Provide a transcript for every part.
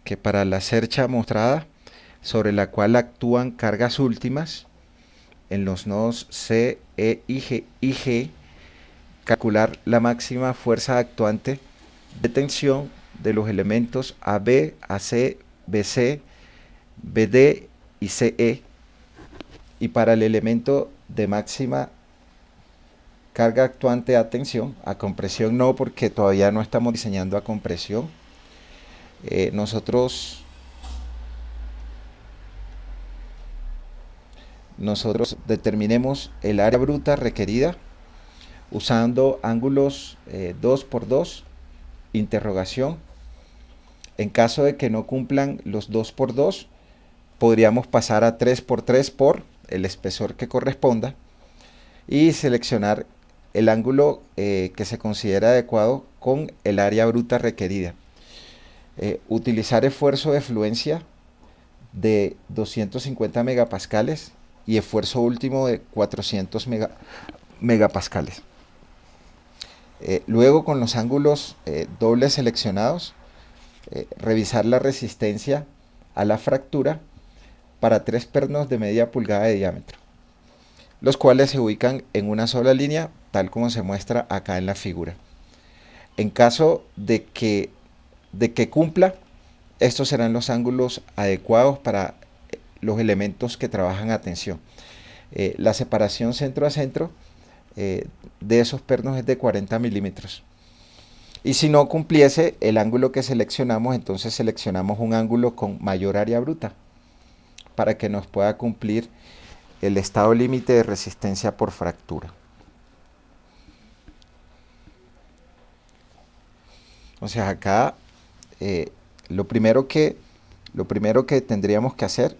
que para la cercha mostrada, sobre la cual actúan cargas últimas en los nodos C, E y G, calcular la máxima fuerza actuante de tensión de los elementos AB, AC, BC, BD y CE, y para el elemento de máxima carga actuante a tensión, a compresión no, porque todavía no estamos diseñando a compresión. Nosotros determinemos el área bruta requerida usando ángulos 2 por 2, interrogación. En caso de que no cumplan los 2 por 2, podríamos pasar a 3 por 3 por el espesor que corresponda y seleccionar el ángulo que se considera adecuado con el área bruta requerida. Utilizar esfuerzo de fluencia de 250 megapascales y esfuerzo último de 400 megapascales. Luego, con los ángulos dobles seleccionados, revisar la resistencia a la fractura para 3 pernos de media pulgada de diámetro, los cuales se ubican en una sola línea, tal como se muestra acá en la figura. En caso de que cumpla, estos serán los ángulos adecuados para los elementos que trabajan a tensión. La separación centro a centro de esos pernos es de 40 milímetros. Y si no cumpliese el ángulo que seleccionamos, entonces seleccionamos un ángulo con mayor área bruta para que nos pueda cumplir el estado límite de resistencia por fractura. O sea, acá lo primero que tendríamos que hacer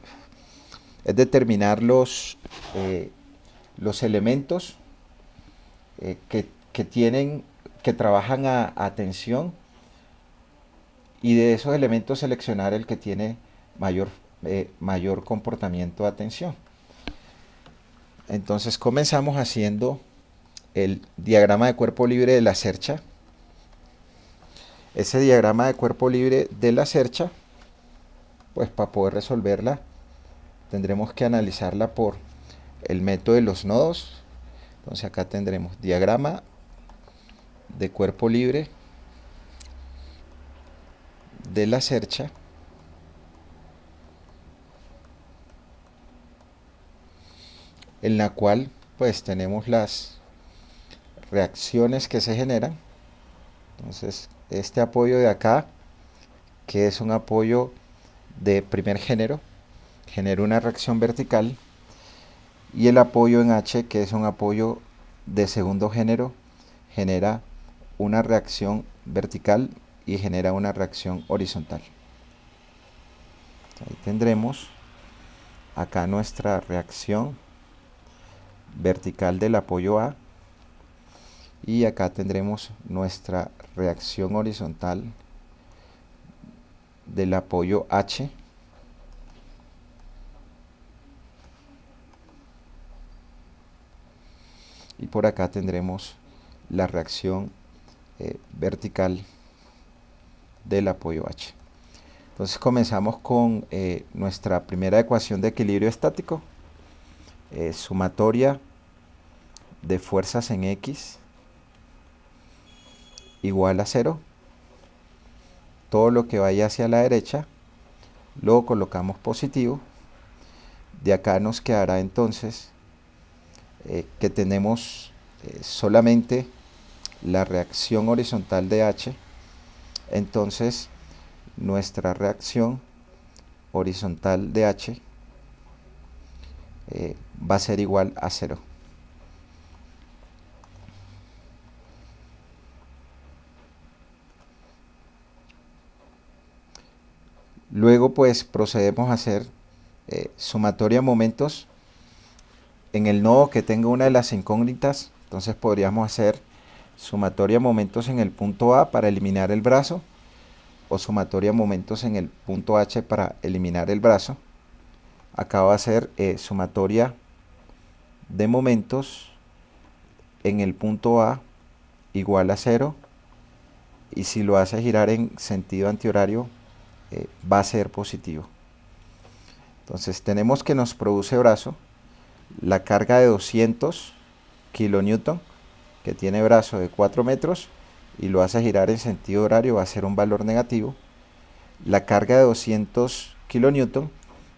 es determinar los elementos que trabajan a tensión, y de esos elementos seleccionar el que tiene mayor comportamiento a tensión. Entonces comenzamos haciendo el diagrama de cuerpo libre de la cercha. Ese diagrama de cuerpo libre de la cercha, pues para poder resolverla tendremos que analizarla por el método de los nodos. Entonces acá tendremos diagrama de cuerpo libre de la cercha, en la cual pues tenemos las reacciones que se generan. Entonces este apoyo de acá, que es un apoyo de primer género, genera una reacción vertical, y el apoyo en H, que es un apoyo de segundo género, genera una reacción vertical y genera una reacción horizontal. Ahí tendremos acá nuestra reacción vertical del apoyo A, y acá tendremos nuestra reacción horizontal del apoyo H. Y por acá tendremos la reacción vertical del apoyo H. Entonces comenzamos con nuestra primera ecuación de equilibrio estático, sumatoria de fuerzas en X igual a 0. Todo lo que vaya hacia la derecha lo colocamos positivo. De acá nos quedará entonces que tenemos solamente la reacción horizontal de H. Entonces nuestra reacción horizontal de H va a ser igual a 0. Luego pues procedemos a hacer sumatoria de momentos en el nodo que tenga una de las incógnitas. Entonces podríamos hacer sumatoria de momentos en el punto A para eliminar el brazo, o sumatoria de momentos en el punto H para eliminar el brazo. Acá va a ser sumatoria de momentos en el punto A igual a 0, y si lo hace girar en sentido antihorario va a ser positivo. Entonces tenemos que nos produce brazo la carga de 200 kilonewton, que tiene brazo de 4 metros y lo hace girar en sentido horario, va a ser un valor negativo. La carga de 200 kilonewton,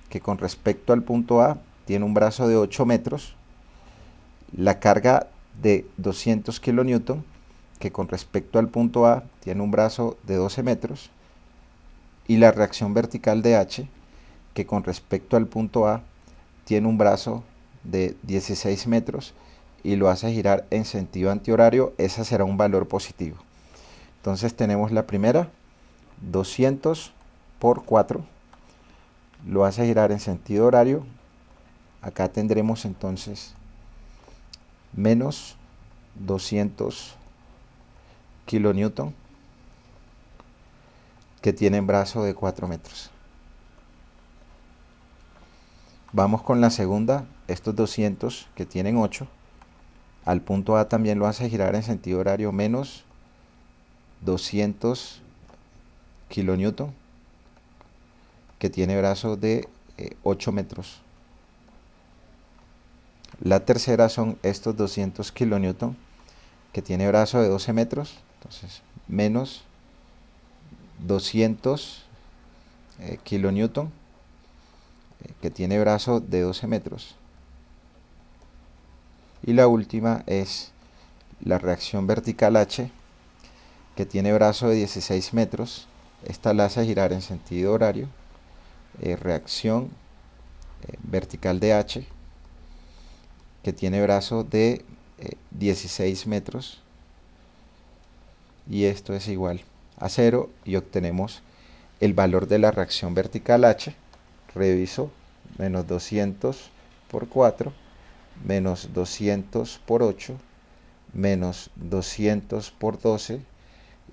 que con respecto al punto A tiene un brazo de 8 metros. La carga de 200 kilonewton, que con respecto al punto A tiene un brazo de 12 metros. Y la reacción vertical de H, que con respecto al punto A tiene un brazo de 16 metros y lo hace girar en sentido antihorario, esa será un valor positivo. Entonces tenemos la primera, 200 por 4, lo hace girar en sentido horario. Acá tendremos entonces menos 200 kilonewton, que tienen brazo de 4 metros. Vamos con la segunda, estos 200 que tienen 8, al punto A también lo hace girar en sentido horario, menos 200 kilonewton, que tiene brazo de 8 metros. La tercera son estos 200 kilonewton, que tiene brazo de 12 metros, entonces menos 200 kilonewton, que tiene brazo de 12 metros. Y la última es la reacción vertical H, que tiene brazo de 16 metros. Esta la hace girar en sentido horario. Reacción vertical de H, que tiene brazo de 16 metros. Y esto es igual a 0 y obtenemos el valor de la reacción vertical H. Reviso, menos 200 por 4, menos 200 por 8, menos 200 por 12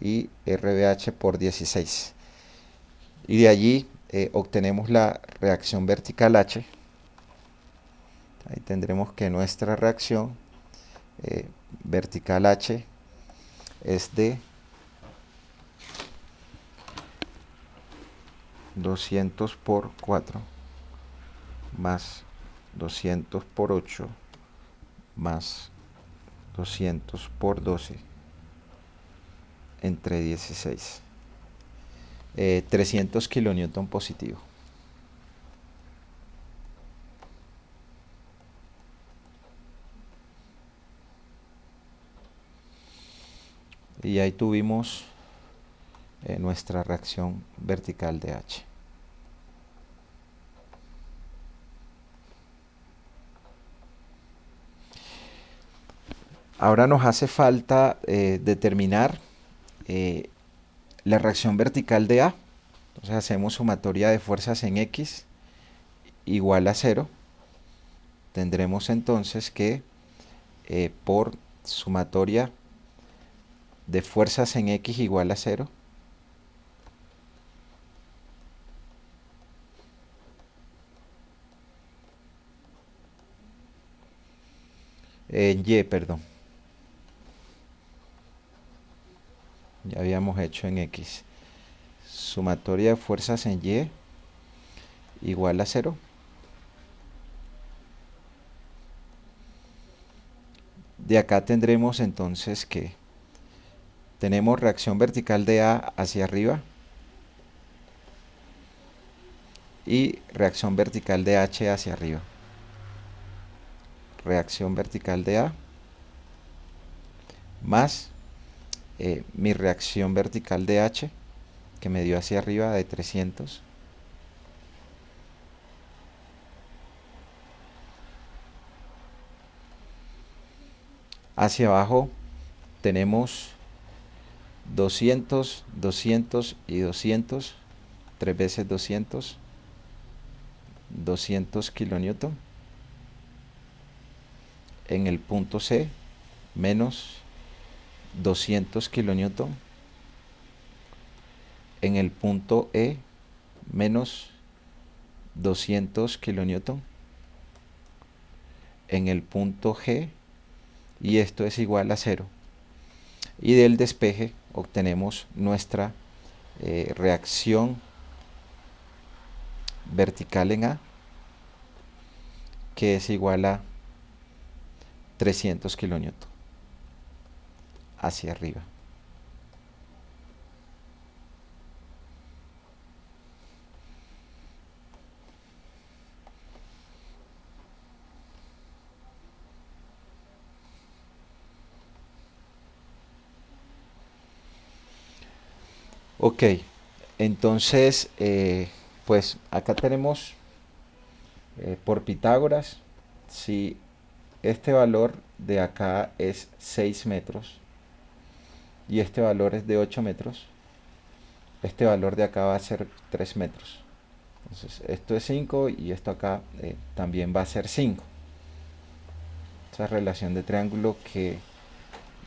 y RBH por 16. Y de allí obtenemos la reacción vertical H. Ahí tendremos que nuestra reacción vertical H es de 200 por 4 más 200 por 8 más 200 por 12 entre 16. 300 kilonewton positivo. Y ahí tuvimos nuestra reacción vertical de H. Ahora nos hace falta determinar la reacción vertical de A. Entonces hacemos sumatoria de fuerzas en X igual a 0. Tendremos entonces que por sumatoria de fuerzas en X igual a 0, en Y, perdón. Ya habíamos hecho en X. Sumatoria de fuerzas en Y igual a 0. De acá tendremos entonces que tenemos reacción vertical de A hacia arriba y reacción vertical de H hacia arriba. Reacción vertical de A más mi reacción vertical de H, que me dio hacia arriba de 300. Hacia abajo tenemos 200, 200 y 200, 3 veces 200, 200 kilonewton. En el punto C, menos 200 kilonewton. En el punto E, menos 200 kilonewton. En el punto G, y esto es igual a 0. Y del despeje obtenemos nuestra reacción vertical en A, que es igual a 300 kilonewton hacia arriba. Ok, entonces, pues acá tenemos por Pitágoras, si este valor de acá es 6 metros y este valor es de 8 metros, este valor de acá va a ser 3 metros. Entonces esto es 5 y esto acá también va a ser 5. Esa relación de triángulo que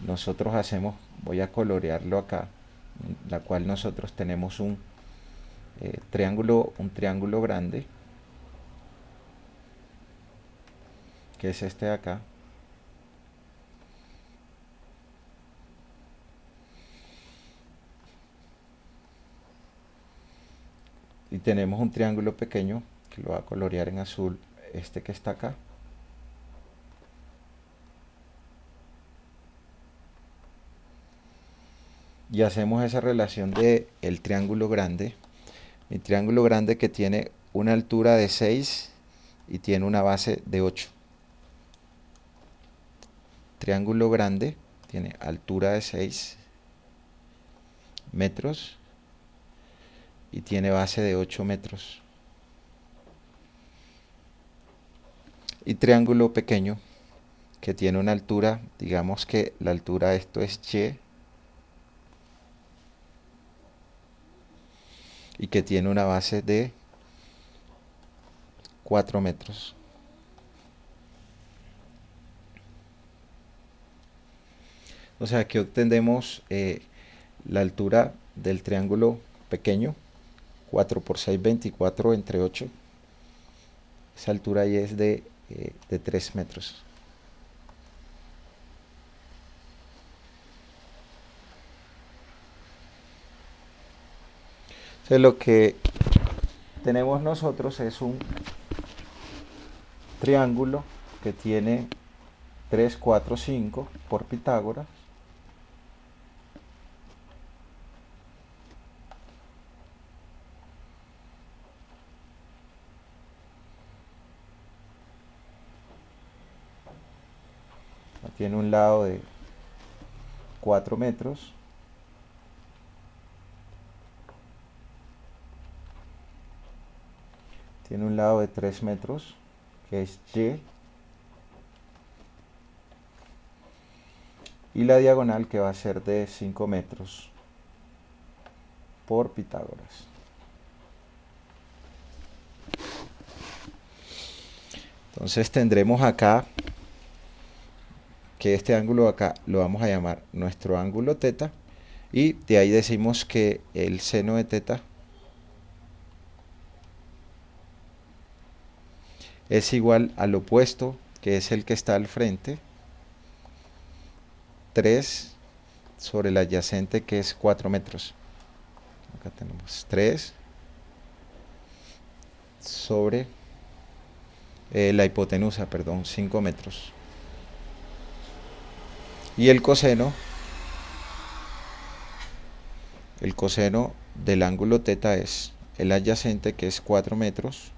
nosotros hacemos, voy a colorearlo acá, en la cual nosotros tenemos un triángulo grande, que es este de acá. Y tenemos un triángulo pequeño, que lo voy a colorear en azul, este que está acá. Y hacemos esa relación de el triángulo grande. Mi triángulo grande que tiene una altura de 6 y tiene una base de 8. Triángulo grande tiene altura de 6 metros y tiene base de 8 metros. Y triángulo pequeño que tiene una altura, digamos que la altura de esto es y que tiene una base de 4 metros. O sea que obtenemos la altura del triángulo pequeño, 4 por 6, 24 entre 8. Esa altura ahí es de 3 metros. Entonces lo que tenemos nosotros es un triángulo que tiene 3, 4, 5 por Pitágoras. Tiene un lado de 4 metros. Tiene un lado de 3 metros, que es Y. Y la diagonal que va a ser de 5 metros por Pitágoras. Entonces tendremos acá que este ángulo de acá lo vamos a llamar nuestro ángulo teta, y de ahí decimos que el seno de teta es igual al opuesto, que es el que está al frente, 3 sobre el adyacente, que es 4 metros. Acá tenemos 3 sobre la hipotenusa, perdón, 5 metros. Y el coseno del ángulo teta es el adyacente, que es 4 metros,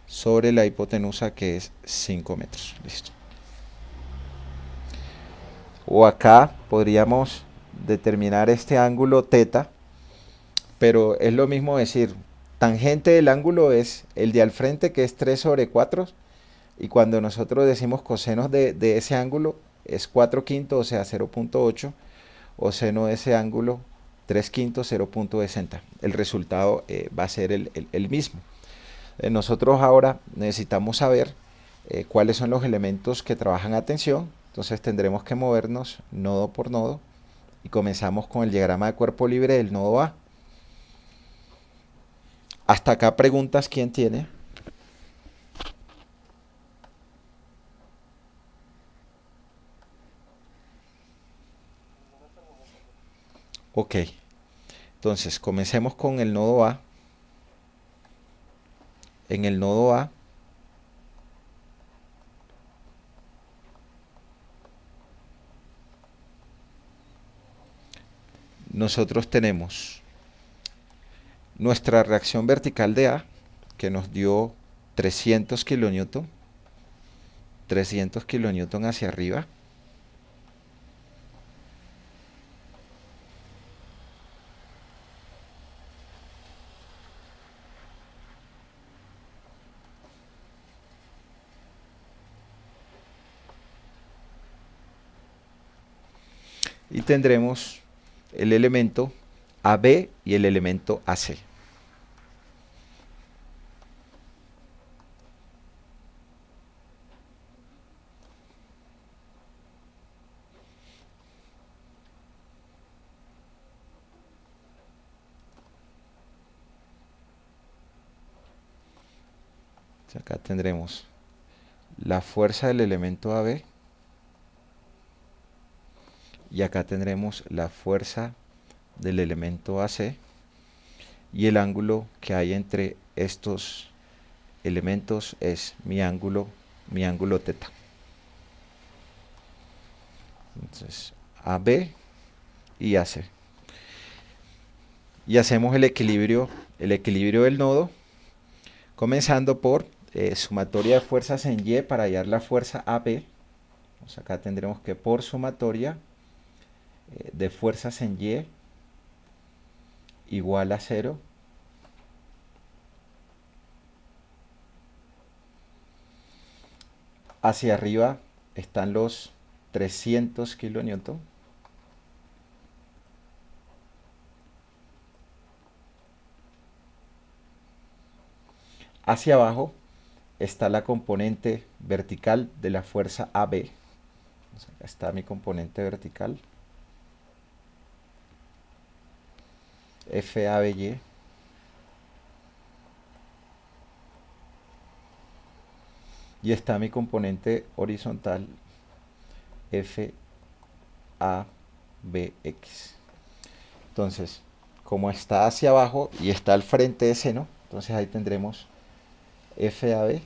sobre la hipotenusa, que es 5 metros. Listo. O acá podríamos determinar este ángulo teta, pero es lo mismo decir, tangente del ángulo es el de al frente, que es 3 sobre 4, y cuando nosotros decimos cosenos de ese ángulo es 4 quintos, o sea 0.8, o seno de ese ángulo 3 quintos, 0.60. El resultado va a ser el mismo. Nosotros ahora necesitamos saber cuáles son los elementos que trabajan a tensión. Entonces tendremos que movernos nodo por nodo y comenzamos con el diagrama de cuerpo libre del nodo A. Hasta acá preguntas, ¿quién tiene? Ok, entonces comencemos con el nodo A. en el nodo A nosotros tenemos nuestra reacción vertical de A, que nos dio 300 kilonewton, 300 kilonewton hacia arriba. Y tendremos el elemento AB y el elemento AC. Acá tendremos la fuerza del elemento AB y acá tendremos la fuerza del elemento AC y el ángulo que hay entre estos elementos es mi ángulo teta. Entonces AB y AC. Y hacemos el equilibrio del nodo, comenzando por sumatoria de fuerzas en Y para hallar la fuerza AB. Entonces acá tendremos que por sumatoria de fuerzas en Y igual a 0. Hacia arriba están los 300 kilonewton. Hacia abajo está la componente vertical de la fuerza AB. Acá está mi componente vertical. FABY. Y está mi componente horizontal FABX. Entonces, como está hacia abajo y está al frente de seno, entonces ahí tendremos FAB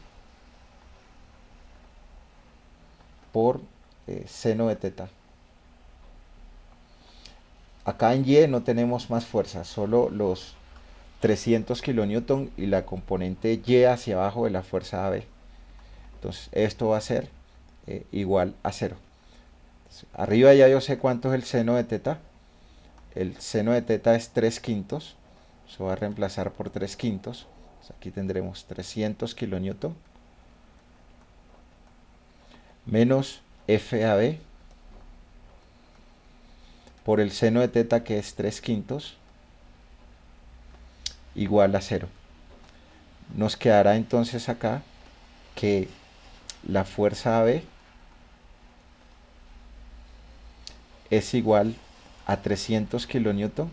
por seno de teta. Acá en Y no tenemos más fuerza, solo los 300 kilonewton y la componente Y hacia abajo de la fuerza AB. Entonces esto va a ser igual a 0. Entonces, arriba ya yo sé cuánto es el seno de teta. El seno de teta es 3/5. Eso va a reemplazar por 3/5. Entonces, aquí tendremos 300 kilonewton menos FAB por el seno de teta, que es 3/5, igual a 0. Nos quedará entonces acá que la fuerza AB es igual a 300 kilonewton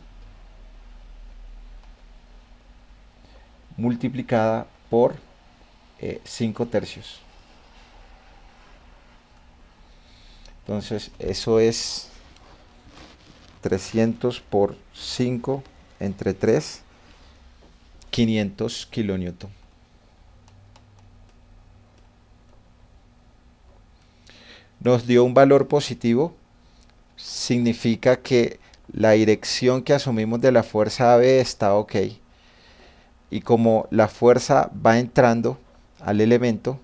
multiplicada por 5/3. Entonces eso es 300 por 5 entre 3, 500 kilonewton. Nos dio un valor positivo, significa que la dirección que asumimos de la fuerza AB está ok. Y como la fuerza va entrando al elemento,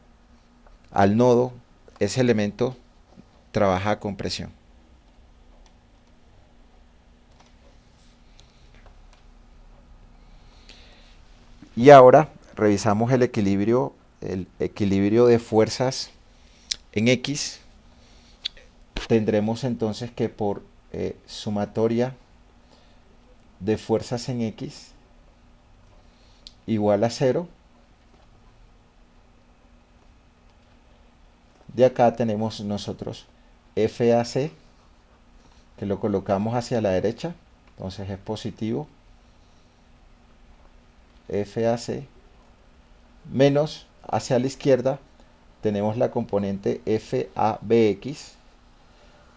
al nodo, ese elemento trabaja con presión. Y ahora revisamos el equilibrio de fuerzas en X. Tendremos entonces que por sumatoria de fuerzas en X igual a 0. De acá tenemos nosotros FAC, que lo colocamos hacia la derecha, entonces es positivo. FAC menos hacia la izquierda tenemos la componente FABX,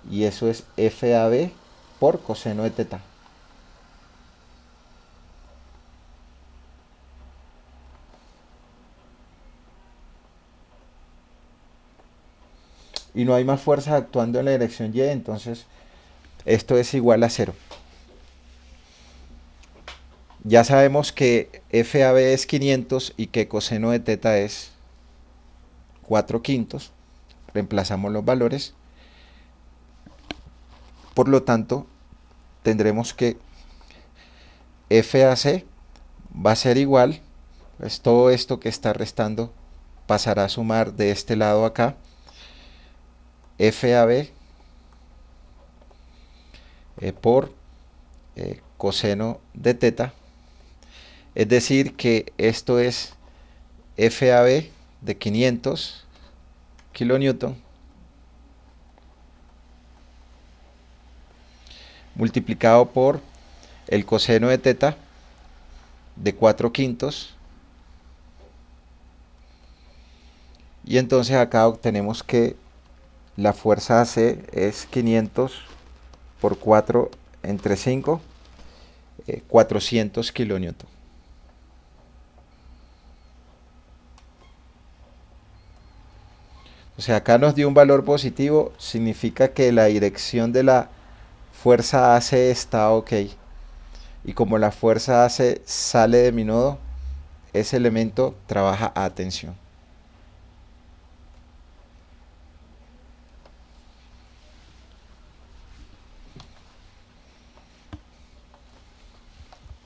y eso es FAB por coseno de teta. y no hay más fuerzas actuando en la dirección Y, entonces esto es igual a cero. Ya sabemos que FAB es 500 y que coseno de teta es 4 quintos. Reemplazamos los valores. Por lo tanto, tendremos que FAC va a ser igual, pues todo esto que está restando pasará a sumar de este lado acá, FAB por coseno de teta, es decir que esto es FAB de 500 kilonewton multiplicado por el coseno de teta de 4 quintos, y entonces acá obtenemos que la fuerza AC es 500 por 4 entre 5, 400 kilonewton. O sea, acá nos dio un valor positivo, significa que la dirección de la fuerza AC está ok. Y como la fuerza AC sale de mi nodo, ese elemento trabaja a tensión.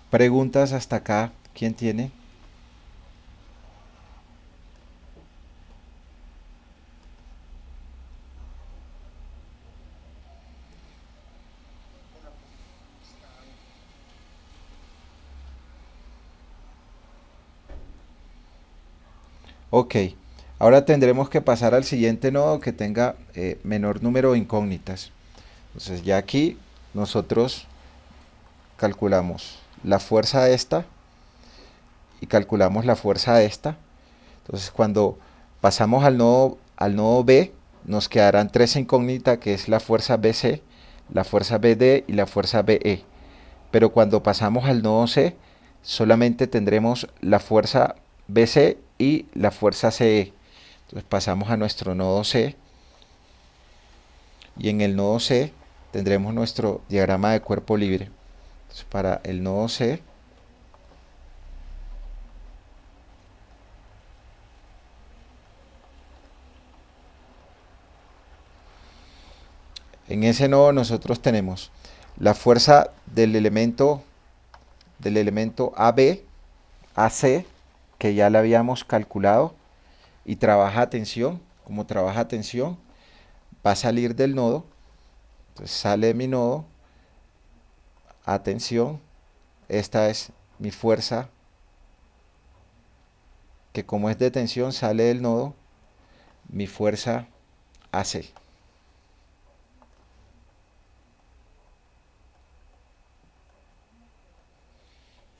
Preguntas hasta acá, ¿quién tiene? Ok, ahora tendremos que pasar al siguiente nodo que tenga menor número de incógnitas. Entonces ya aquí nosotros calculamos la fuerza a esta y calculamos la fuerza a esta. Entonces cuando pasamos al nodo B, nos quedarán tres incógnitas, que es la fuerza BC, la fuerza BD y la fuerza BE. Pero cuando pasamos al nodo C, solamente tendremos la fuerza BC y la fuerza CE. Entonces pasamos a nuestro nodo C, y en el nodo C tendremos nuestro diagrama de cuerpo libre. Entonces para el nodo C, en ese nodo nosotros tenemos la fuerza del elemento AB, AC, que ya la habíamos calculado, y trabaja a tensión. Como trabaja a tensión, va a salir del nodo. Entonces sale de mi nodo a tensión. Esta es mi fuerza, que como es de tensión sale del nodo, mi fuerza AC.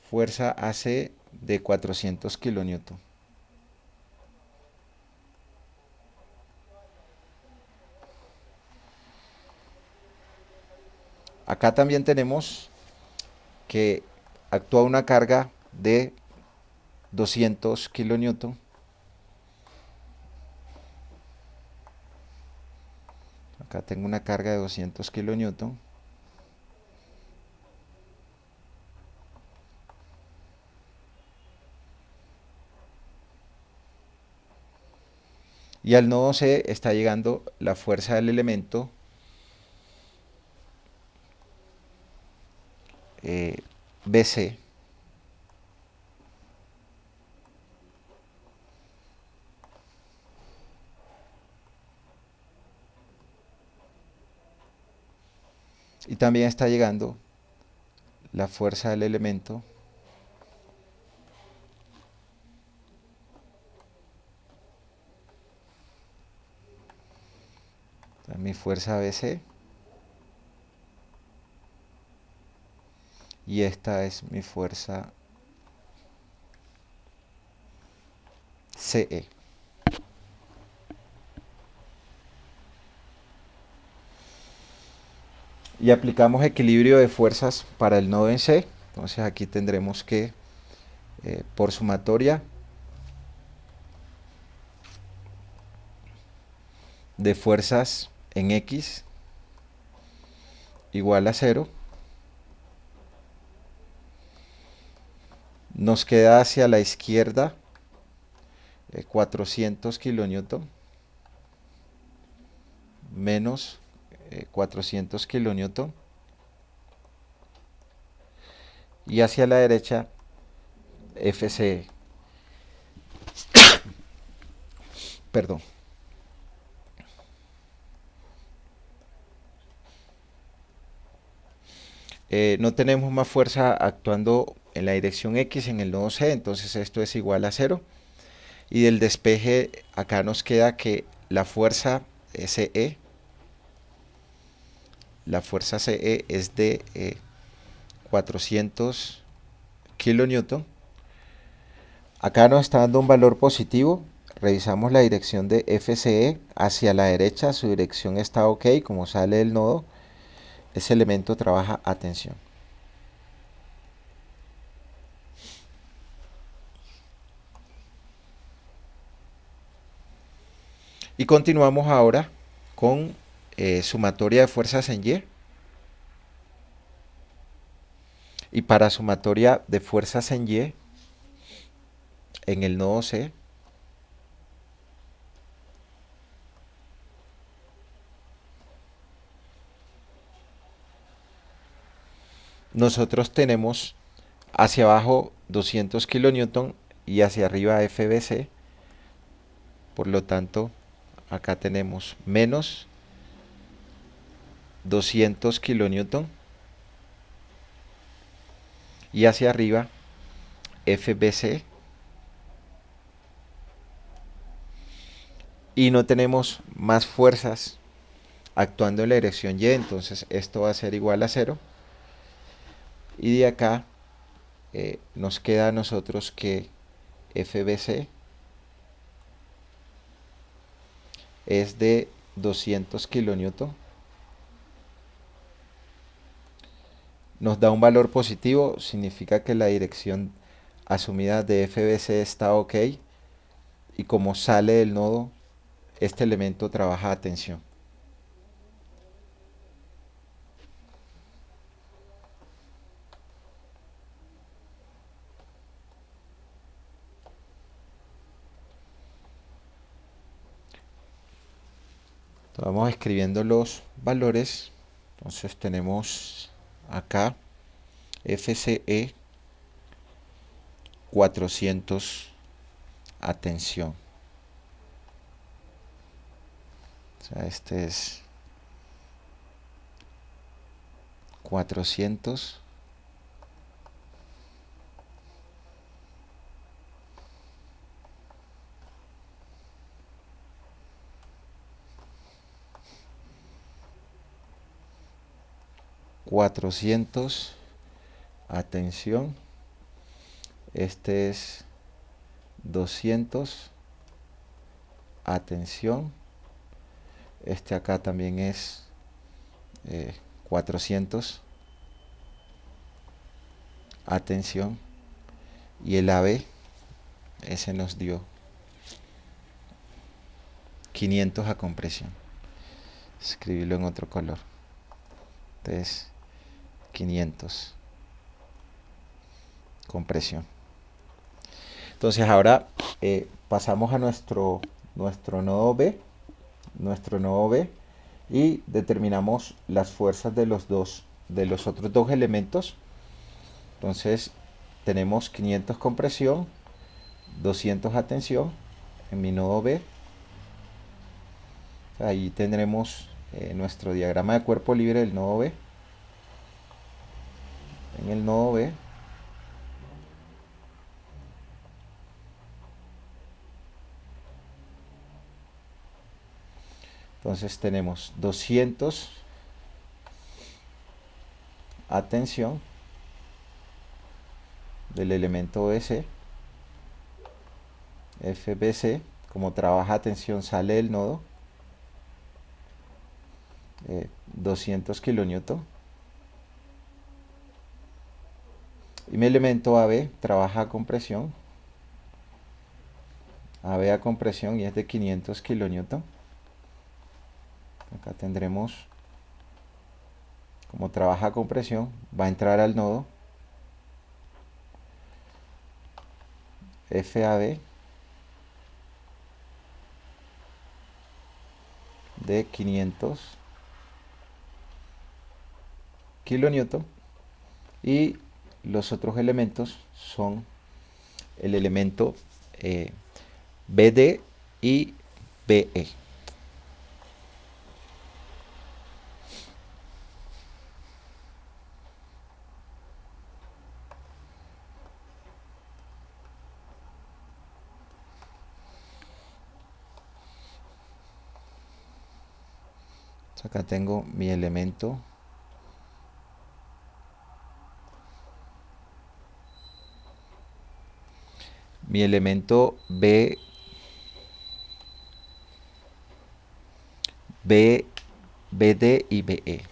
Fuerza AC de 400 kilonewton. Acá también tenemos que actúa una carga de 200 kilonewton. Acá tengo una carga de 200 kilonewton. Y al nodo C está llegando la fuerza del elemento BC. Y también está llegando la fuerza del elemento mi fuerza BC, y esta es mi fuerza CE. Y aplicamos equilibrio de fuerzas para el nodo en C. Entonces aquí tendremos que por sumatoria de fuerzas en X igual a 0. Nos queda hacia la izquierda 400 kilonewton menos 400 kilonewton, y hacia la derecha FCE. Perdón. No tenemos más fuerza actuando en la dirección X en el nodo C, entonces esto es igual a 0. Y del despeje acá nos queda que la fuerza CE, es de 400 kilonewton. Acá nos está dando un valor positivo. Revisamos la dirección de FCE hacia la derecha, su dirección está ok, como sale del nodo, ese elemento trabaja a tensión. Y continuamos ahora con sumatoria de fuerzas en Y. Y para sumatoria de fuerzas en Y, en el nodo C, nosotros tenemos hacia abajo 200 kilonewton y hacia arriba FBC. Por lo tanto, acá tenemos menos 200 kilonewton y hacia arriba FBC. Y no tenemos más fuerzas actuando en la dirección Y, entonces esto va a ser igual a 0. Y de acá nos queda a nosotros que FBC es de 200 kilonewton. Nos da un valor positivo, significa que la dirección asumida de FBC está ok. Y como sale del nodo, este elemento trabaja a tensión. Vamos escribiendo los valores. Entonces tenemos acá FCE 400 a tensión. O sea, este es 400 400 atención. Este es 200 atención. Este acá también es 400 atención. Y el AB, ese nos dio 500 a compresión. Escribirlo en otro color. Entonces 500 compresión. Entonces ahora pasamos a nuestro nodo B, y determinamos las fuerzas de los otros dos elementos. Entonces tenemos 500 compresión, 200 a tensión en mi nodo B. Ahí tendremos nuestro diagrama de cuerpo libre del nodo B. En el nodo B entonces tenemos 200 a tensión del elemento BC. FBC, como trabaja a tensión, sale del nodo 200 kilonewton. Y mi elemento AB trabaja a compresión. AB a compresión y es de 500 kilonewton. Acá tendremos, como trabaja con presión, va a entrar al nodo FAB de 500 kilonewton, y los otros elementos son el elemento BD y BE. Acá tengo mi elemento B, BD y BE.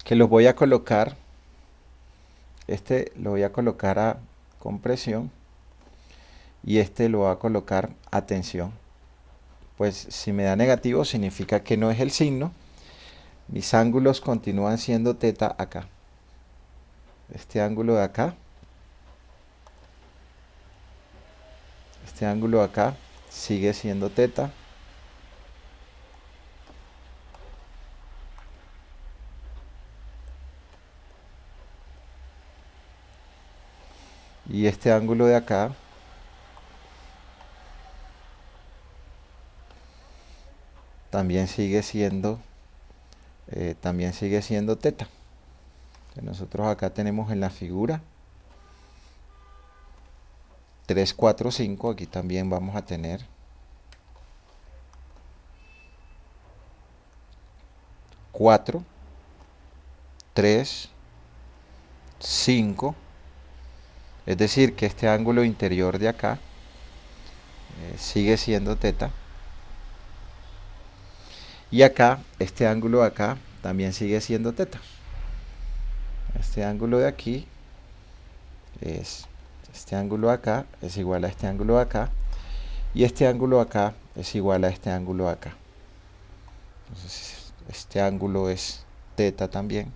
Que los voy a colocar, este lo voy a colocar a compresión y este lo voy a colocar a tensión. Pues si me da negativo significa que no es el signo. Mis ángulos continúan siendo teta acá. Este ángulo de acá, este ángulo de acá sigue siendo teta. Y este ángulo de acá también sigue siendo teta. Nosotros acá tenemos en la figura 3, 4, 5. Aquí también vamos a tener 4, 3, 5. Es decir, que este ángulo interior de acá sigue siendo teta. Y acá, este ángulo de acá también sigue siendo teta. Este ángulo de aquí es, este ángulo de acá es igual a este ángulo de acá. Y este ángulo de acá es igual a este ángulo de acá. Entonces, este ángulo es teta también.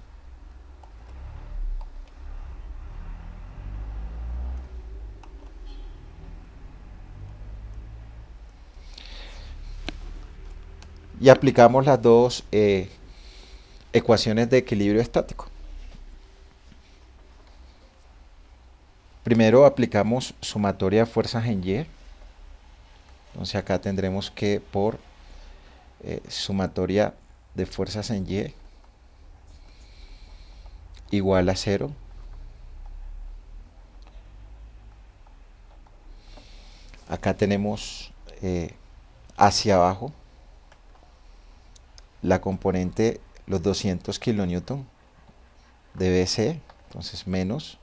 Y aplicamos las dos ecuaciones de equilibrio estático. Primero aplicamos sumatoria de fuerzas en Y. Entonces acá tendremos que por sumatoria de fuerzas en Y igual a 0. Acá tenemos hacia abajo la componente, los 200 kilonewton de BC, entonces menos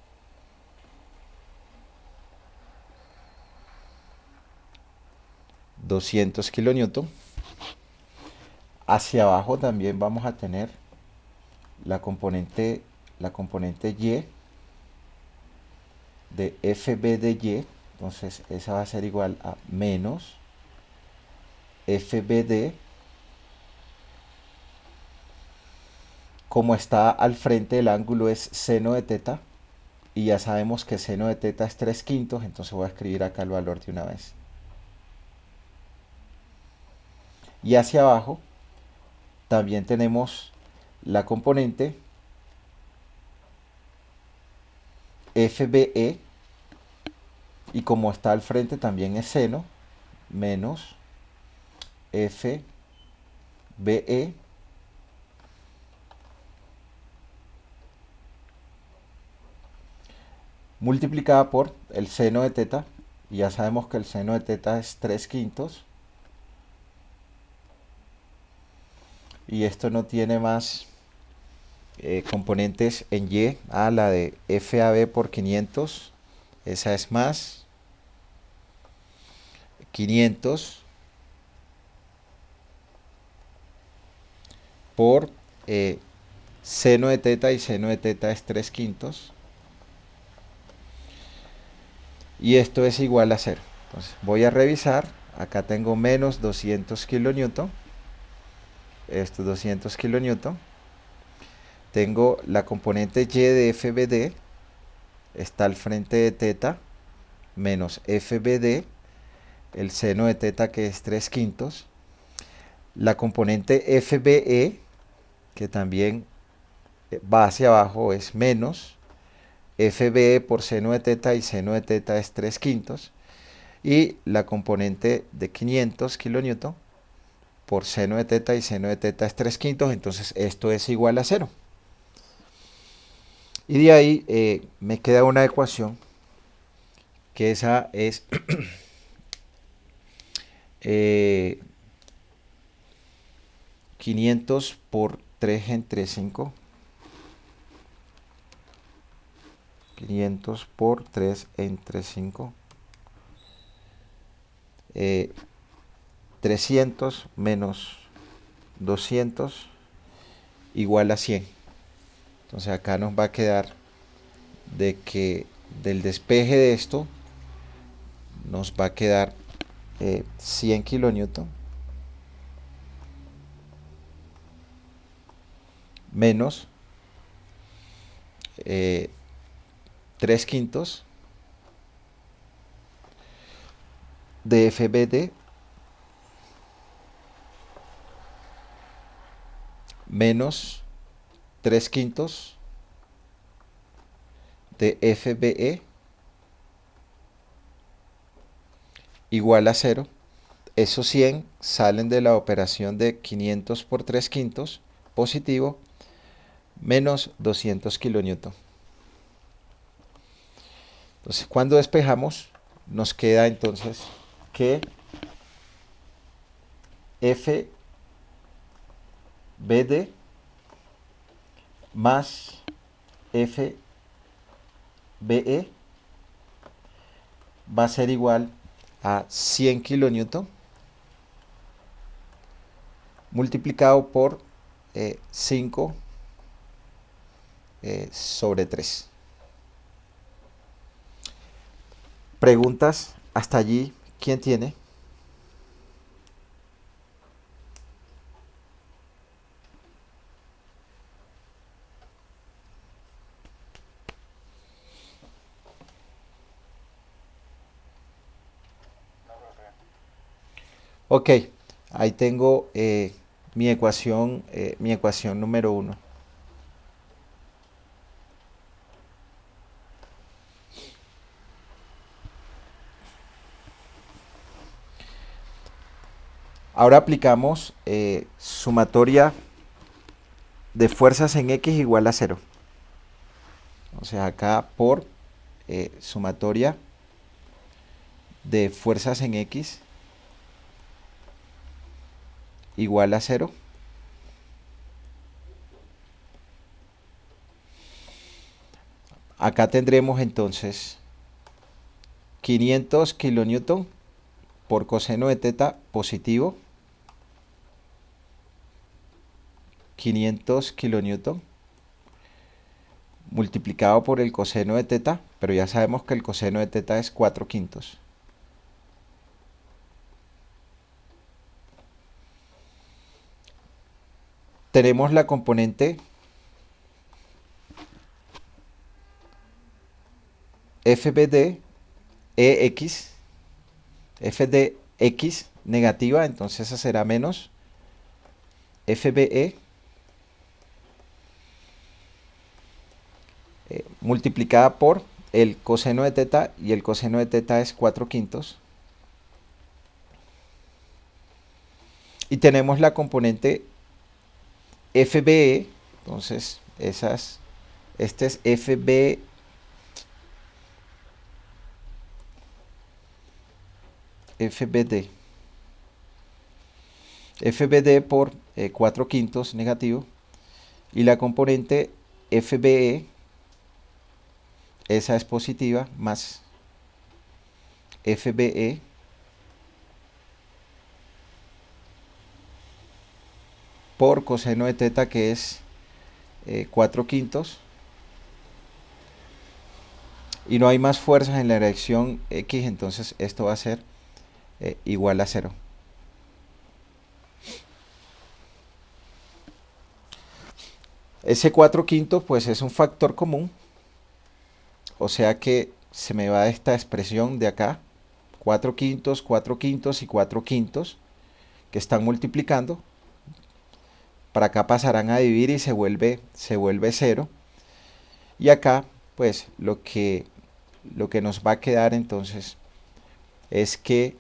$200 kilonewton. Hacia abajo también vamos a tener la componente Y de FB de Y, entonces esa va a ser igual a menos FBD. Como está al frente del ángulo es seno de teta, y ya sabemos que seno de teta es 3/5, entonces voy a escribir acá el valor de una vez. Y hacia abajo también tenemos la componente FBE, y como está al frente también es seno, menos FBE multiplicada por el seno de teta, y ya sabemos que el seno de teta es 3/5, y esto no tiene más componentes en Y. La de FAB por 500, esa es más 500 por seno de teta, y seno de teta es 3/5, y esto es igual a 0. Entonces voy a revisar, acá tengo menos 200 kilonewton, esto es 200 kilonewton, tengo la componente y de FBD, está al frente de teta, menos FBD, el seno de teta que es 3/5, la componente FBE, que también va hacia abajo, es menos FBE por seno de teta, y seno de teta es 3/5, y la componente de 500 kilonewton por seno de teta, y seno de teta es 3/5, entonces esto es igual a 0. Y de ahí me queda una ecuación, que esa es 500 por 3 entre 5. 500 por 3 entre 5. 300 menos 200 igual a 100. Entonces acá nos va a quedar de que del despeje de esto nos va a quedar 100 kilonewton menos 3/5 de FBD menos 3/5 de FBE igual a 0. Esos 100 salen de la operación de 500 por 3/5 positivo, menos 200 kilonewton. Entonces, cuando despejamos, nos queda entonces que FBD más FBE va a ser igual a 100 kilonewton multiplicado por 5 sobre 3. Preguntas hasta allí, ¿quién tiene? Ok, ahí tengo mi ecuación número 1. Ahora aplicamos sumatoria de fuerzas en X igual a 0. O sea, acá por sumatoria de fuerzas en X igual a 0. Acá tendremos entonces 500 kilonewton por coseno de teta positivo, 500 kilonewton multiplicado por el coseno de teta, pero ya sabemos que el coseno de teta es 4/5. Tenemos la componente FBD EX, FDX negativa, entonces esa será menos FBE multiplicada por el coseno de teta, y el coseno de teta es 4/5. Y tenemos la componente FBE, entonces este es FBD por 4/5 negativo, y la componente FBE, esa es positiva, más FBE por coseno de teta, que es 4 quintos. Y no hay más fuerzas en la dirección X, entonces esto va a ser igual a 0. Ese 4 quintos pues es un factor común, o sea que se me va esta expresión de acá, 4 quintos y 4 quintos, que están multiplicando. Para acá pasarán a dividir y se vuelve 0. Y acá pues lo que nos va a quedar entonces es que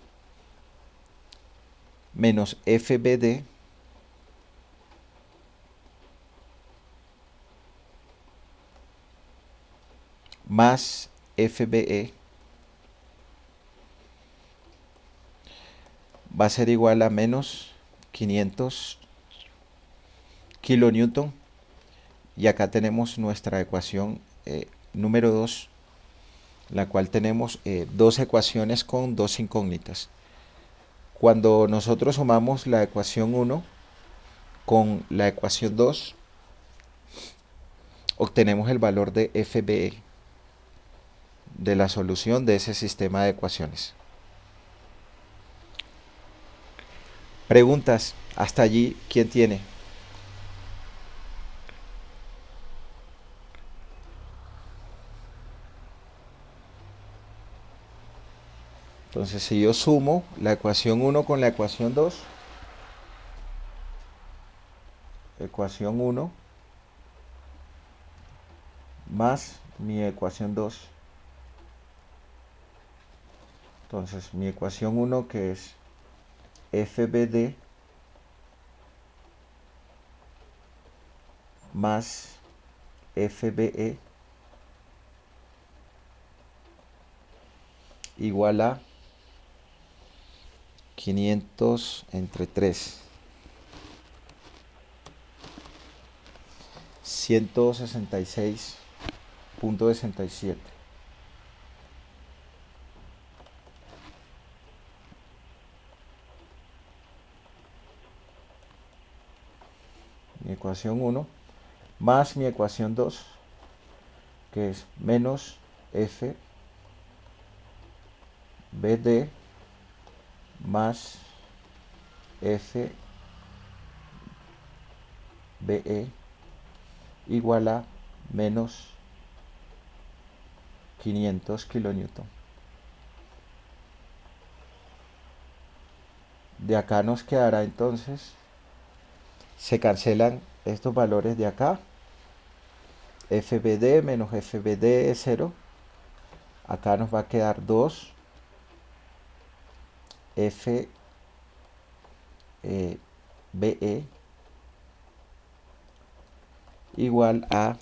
menos FBD más FBE va a ser igual a menos 500 kilonewton. Y acá tenemos nuestra ecuación número 2, la cual tenemos dos ecuaciones con dos incógnitas. Cuando nosotros sumamos la ecuación 1 con la ecuación 2, obtenemos el valor de FBE de la solución de ese sistema de ecuaciones. Preguntas, hasta allí, ¿quién tiene? Entonces, si yo sumo la ecuación 1 con la ecuación 2, ecuación 1 más mi ecuación 2. Entonces, mi ecuación 1, que es FBD más FBE igual a 500 entre 3, 166.67. Mi ecuación 1 más mi ecuación 2, que es menos F BD más F BE igual a menos 500 kilonewton. De acá nos quedará entonces, se cancelan estos valores de acá, FBD menos FBD es 0, acá nos va a quedar 2, FBE igual a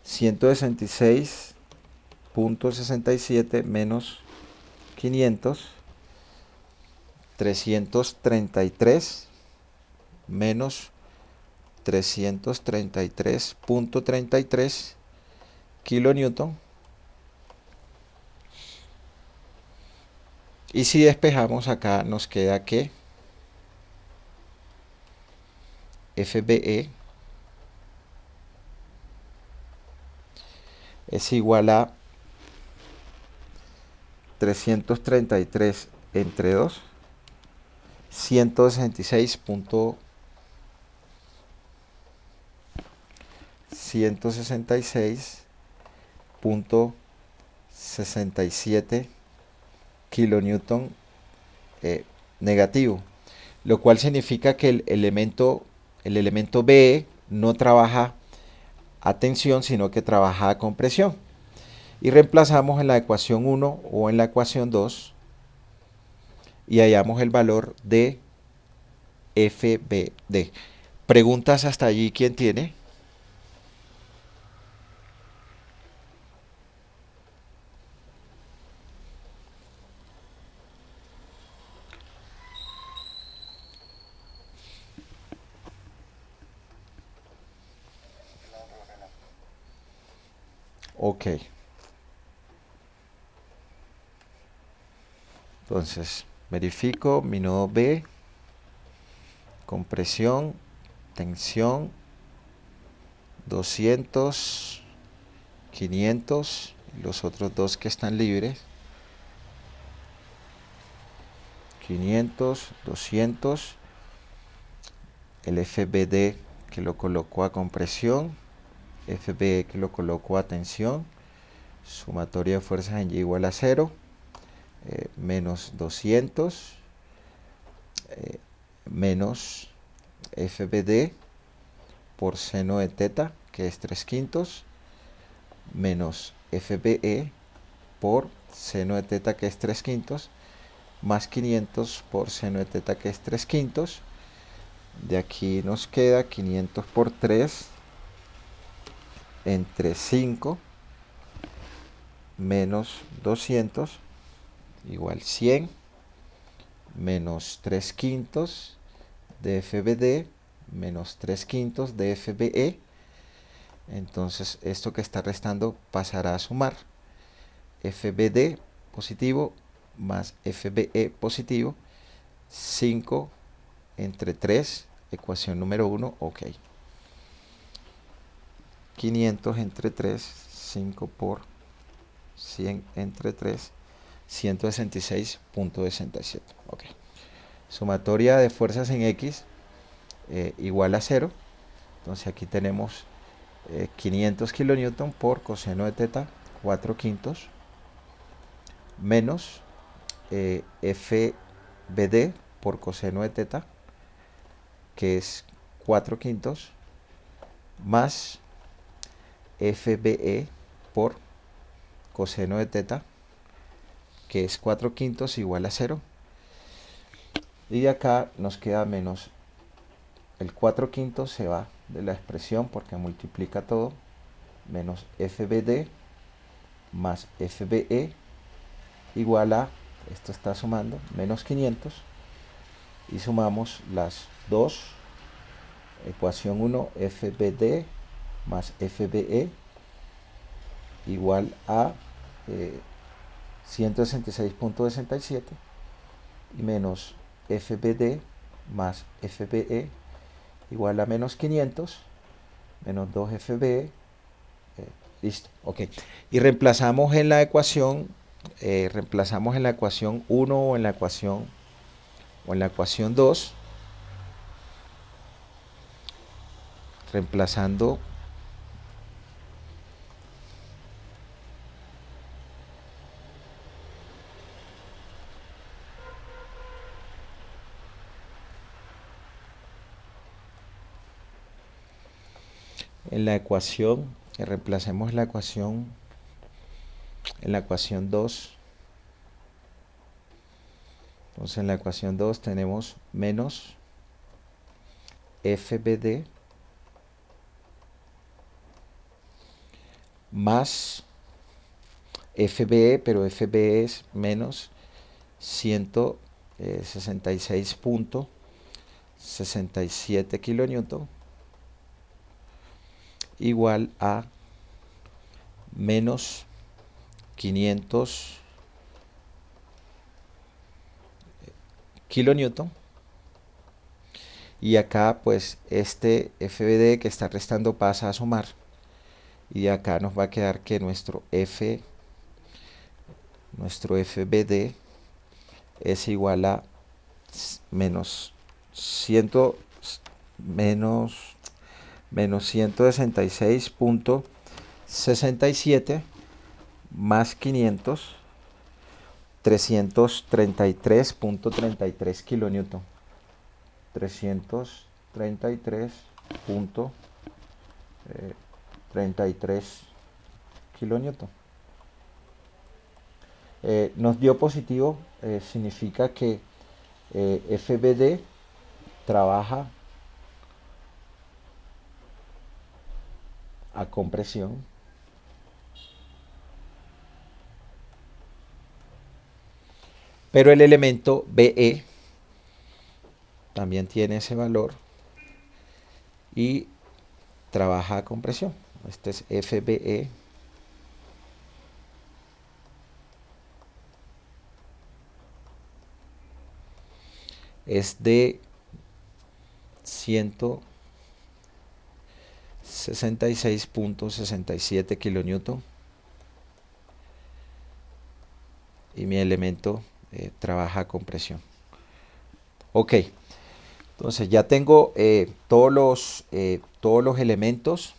166.67 menos 500, 333 menos 333.33 kilonewton. Y si despejamos acá nos queda que FBE es igual a 333 entre 2, 166.67 kilonewton negativo, lo cual significa que el elemento BE no trabaja a tensión, sino que trabaja a compresión. Y reemplazamos en la ecuación 1 o en la ecuación 2 y hallamos el valor de FBD. ¿Preguntas hasta allí quién tiene? Ok. Entonces, verifico mi nodo B. compresión, tensión, 200, 500, los otros dos que están libres, 500, 200, el FBD que lo coloco a compresión, FBE que lo coloco a tensión, sumatoria de fuerzas en Y igual a 0, menos 200, menos FBD por seno de teta, que es 3/5, menos FBE por seno de teta, que es 3/5, más 500 por seno de teta, que es 3/5. De aquí nos queda 500 por 3 entre 5 menos 200 igual 100 menos 3/5 de FBD menos 3/5 de FBE. Entonces esto que está restando pasará a sumar. FBD positivo más FBE positivo, 5 entre 3, ecuación número 1, ok. 500 entre 3, 5 por 100 entre 3, 166.67. Ok. Sumatoria de fuerzas en X igual a 0. Entonces aquí tenemos 500 kilonewton por coseno de teta, 4/5, menos FBD por coseno de teta, que es 4/5, más FBE por coseno de teta, que es 4/5 igual a 0. Y de acá nos queda menos el 4/5 se va de la expresión porque multiplica todo, menos FBD más FBE igual a, esto está sumando, menos 500, y sumamos las dos, ecuación 1, FBD más FBE igual a 166.67 y menos FBD más FBE igual a menos 500 menos 2 FBE. Listo, ok. Y reemplazamos en la ecuación 1 o en la ecuación 2, reemplazando en la ecuación, reemplacemos la ecuación en la ecuación 2. Entonces en la ecuación 2 tenemos menos FBD más FBE, pero FBE es menos 166.67 kilonewton igual a menos 500 kilonewton. Y acá pues este FBD que está restando pasa a sumar. Y acá nos va a quedar que nuestro FBD es igual a menos 166.67 más 500, 333.33 kilonewton. 333.33 kilonewton. Nos dio positivo, significa que FBD trabaja a compresión. Pero el elemento BE también tiene ese valor y trabaja a compresión. Este es FBE es de 166.67 kilonewton. Y mi elemento trabaja con presión. Ok, entonces ya tengo todos los elementos.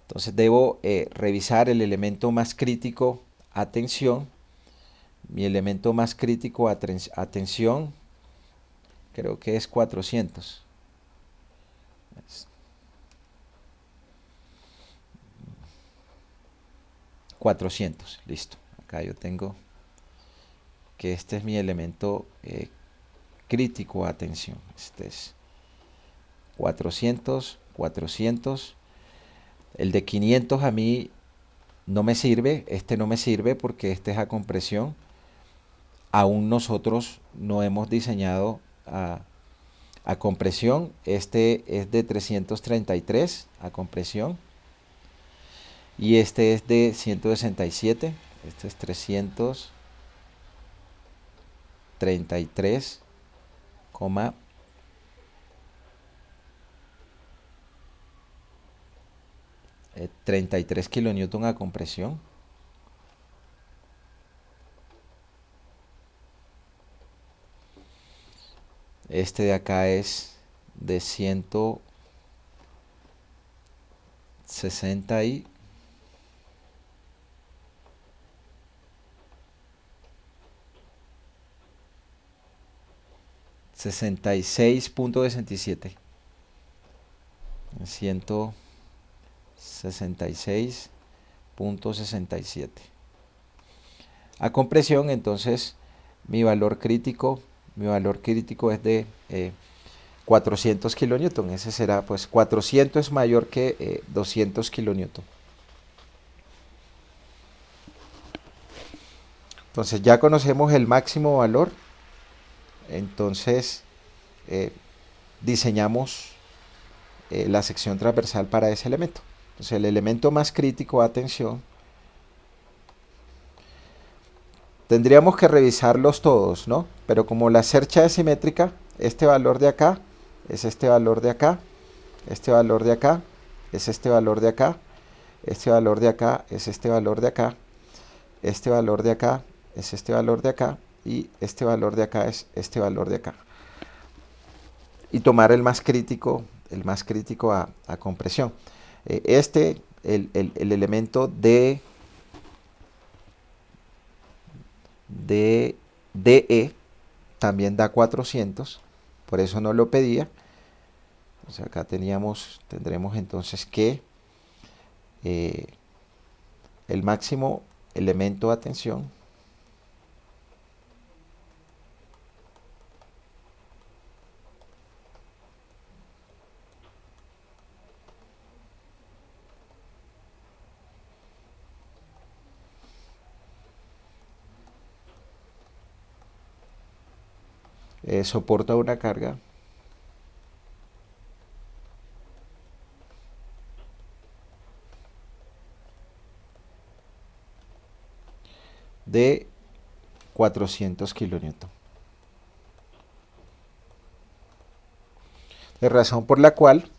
Entonces debo revisar el elemento más crítico a tensión. Mi elemento más crítico a tensión creo que es 400. 400, listo. Acá yo tengo que este es mi elemento crítico a tensión. Este es 400, 400. El de 500 a mí no me sirve, este no me sirve porque este es a compresión. Aún nosotros no hemos diseñado a compresión. Este es de 333 a compresión. Y este es de 167. Este es 333, 33 kilonewton a compresión. Este de acá es de 160 y 66.67. 166.67 a compresión. Entonces mi valor crítico es de 400 kilonewton. Ese será, pues 400 es mayor que 200 kilonewton. Entonces ya conocemos el máximo valor. Entonces diseñamos la sección transversal para ese elemento. Entonces el elemento más crítico a tensión, tendríamos que revisarlos todos, ¿no? Pero como la cercha es simétrica, este valor de acá es este valor de acá, este valor de acá es este valor de acá, este valor de acá es este valor de acá, este valor de acá es este valor de acá, y este valor de acá es este valor de acá. Y tomar el más crítico a compresión. El elemento de DE también da 400, por eso no lo pedía. Entonces acá tendremos entonces que el máximo elemento a tensión soporta una carga de 400 kilonewton. La razón por la cual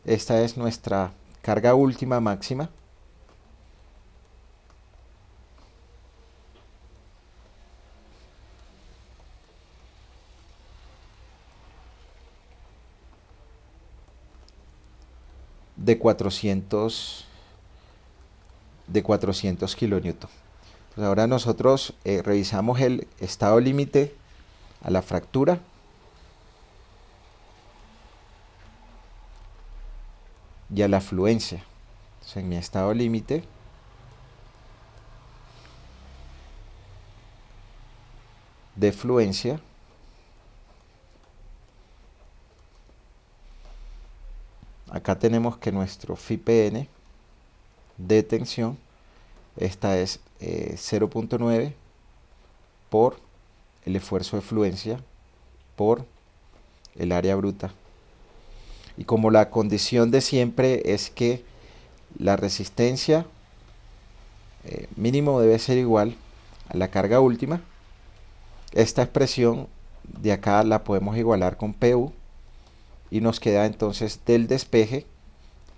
esta es nuestra carga última máxima. De 400 kilonewton. Pues ahora nosotros revisamos el estado límite a la fractura. Y a la fluencia. Entonces, en mi estado límite de fluencia, acá tenemos que nuestro FIPN de tensión, esta es 0.9 por el esfuerzo de fluencia por el área bruta. Y como la condición de siempre es que la resistencia mínimo debe ser igual a la carga última, esta expresión de acá la podemos igualar con PU. y nos queda entonces del despeje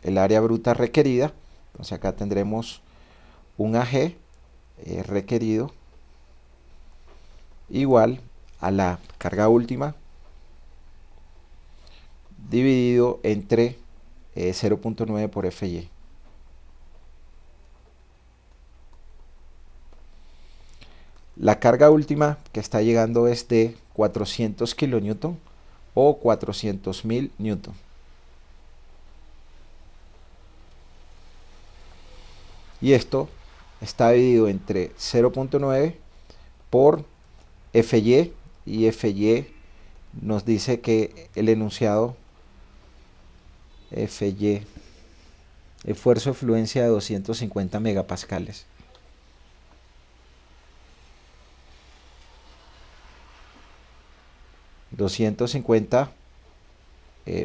el área bruta requerida. Entonces acá tendremos un AG requerido igual a la carga última dividido entre 0.9 por FY. La carga última que está llegando es de 400 kN o 400.000 Newton. Y esto está dividido entre 0.9 por FY, y FY nos dice que el enunciado FY, esfuerzo de fluencia de 250 megapascales.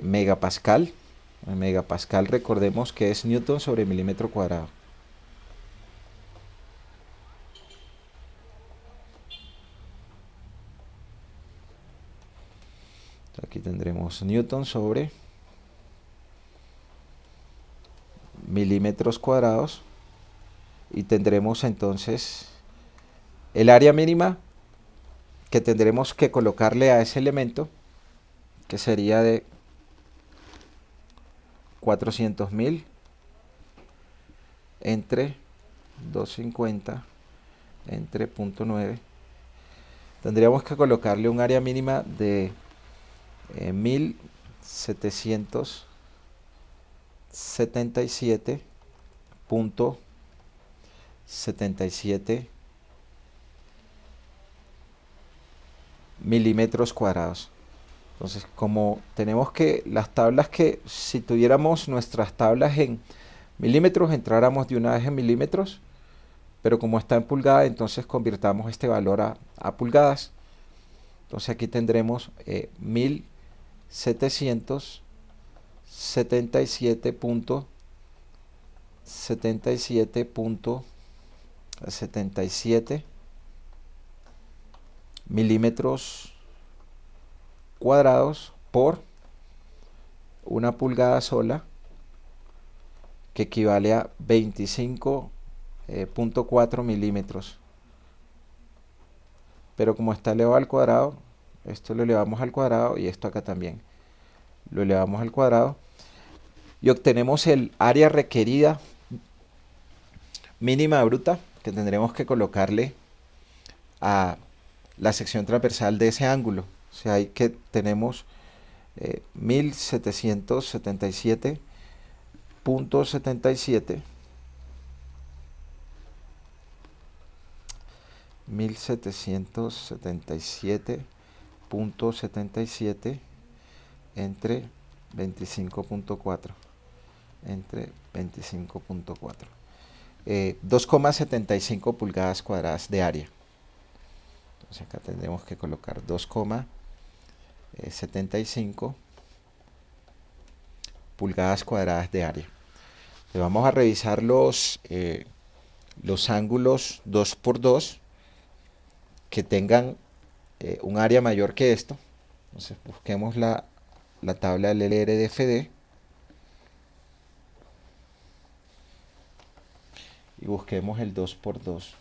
Megapascal. Megapascal, recordemos que es Newton sobre milímetro cuadrado. Aquí tendremos Newton sobre milímetros cuadrados y tendremos entonces el área mínima que tendremos que colocarle a ese elemento, que sería de 400.000 entre 250 entre 0.9. Tendríamos que colocarle un área mínima de 1777.77 milímetros cuadrados. Entonces, como tenemos que las tablas, que si tuviéramos nuestras tablas en milímetros, entráramos de una vez en milímetros, pero como está en pulgada, entonces convirtamos este valor a pulgadas. Entonces aquí tendremos 1777.77 milímetros cuadrados por una pulgada sola, que equivale a 25.4 milímetros. Pero como está elevado al cuadrado, esto lo elevamos al cuadrado y esto acá también lo elevamos al cuadrado y obtenemos el área requerida mínima bruta que tendremos que colocarle a la sección transversal de ese ángulo. O sea, ahí que tenemos 1777.77 1777.77 entre 25.4 entre 25.4 2,75 pulgadas cuadradas de área. Entonces acá tendremos que colocar 2,75 pulgadas cuadradas de área. Le vamos a revisar los ángulos 2x2 que tengan un área mayor que esto. Entonces busquemos la tabla del LRDFD y busquemos el 2x2.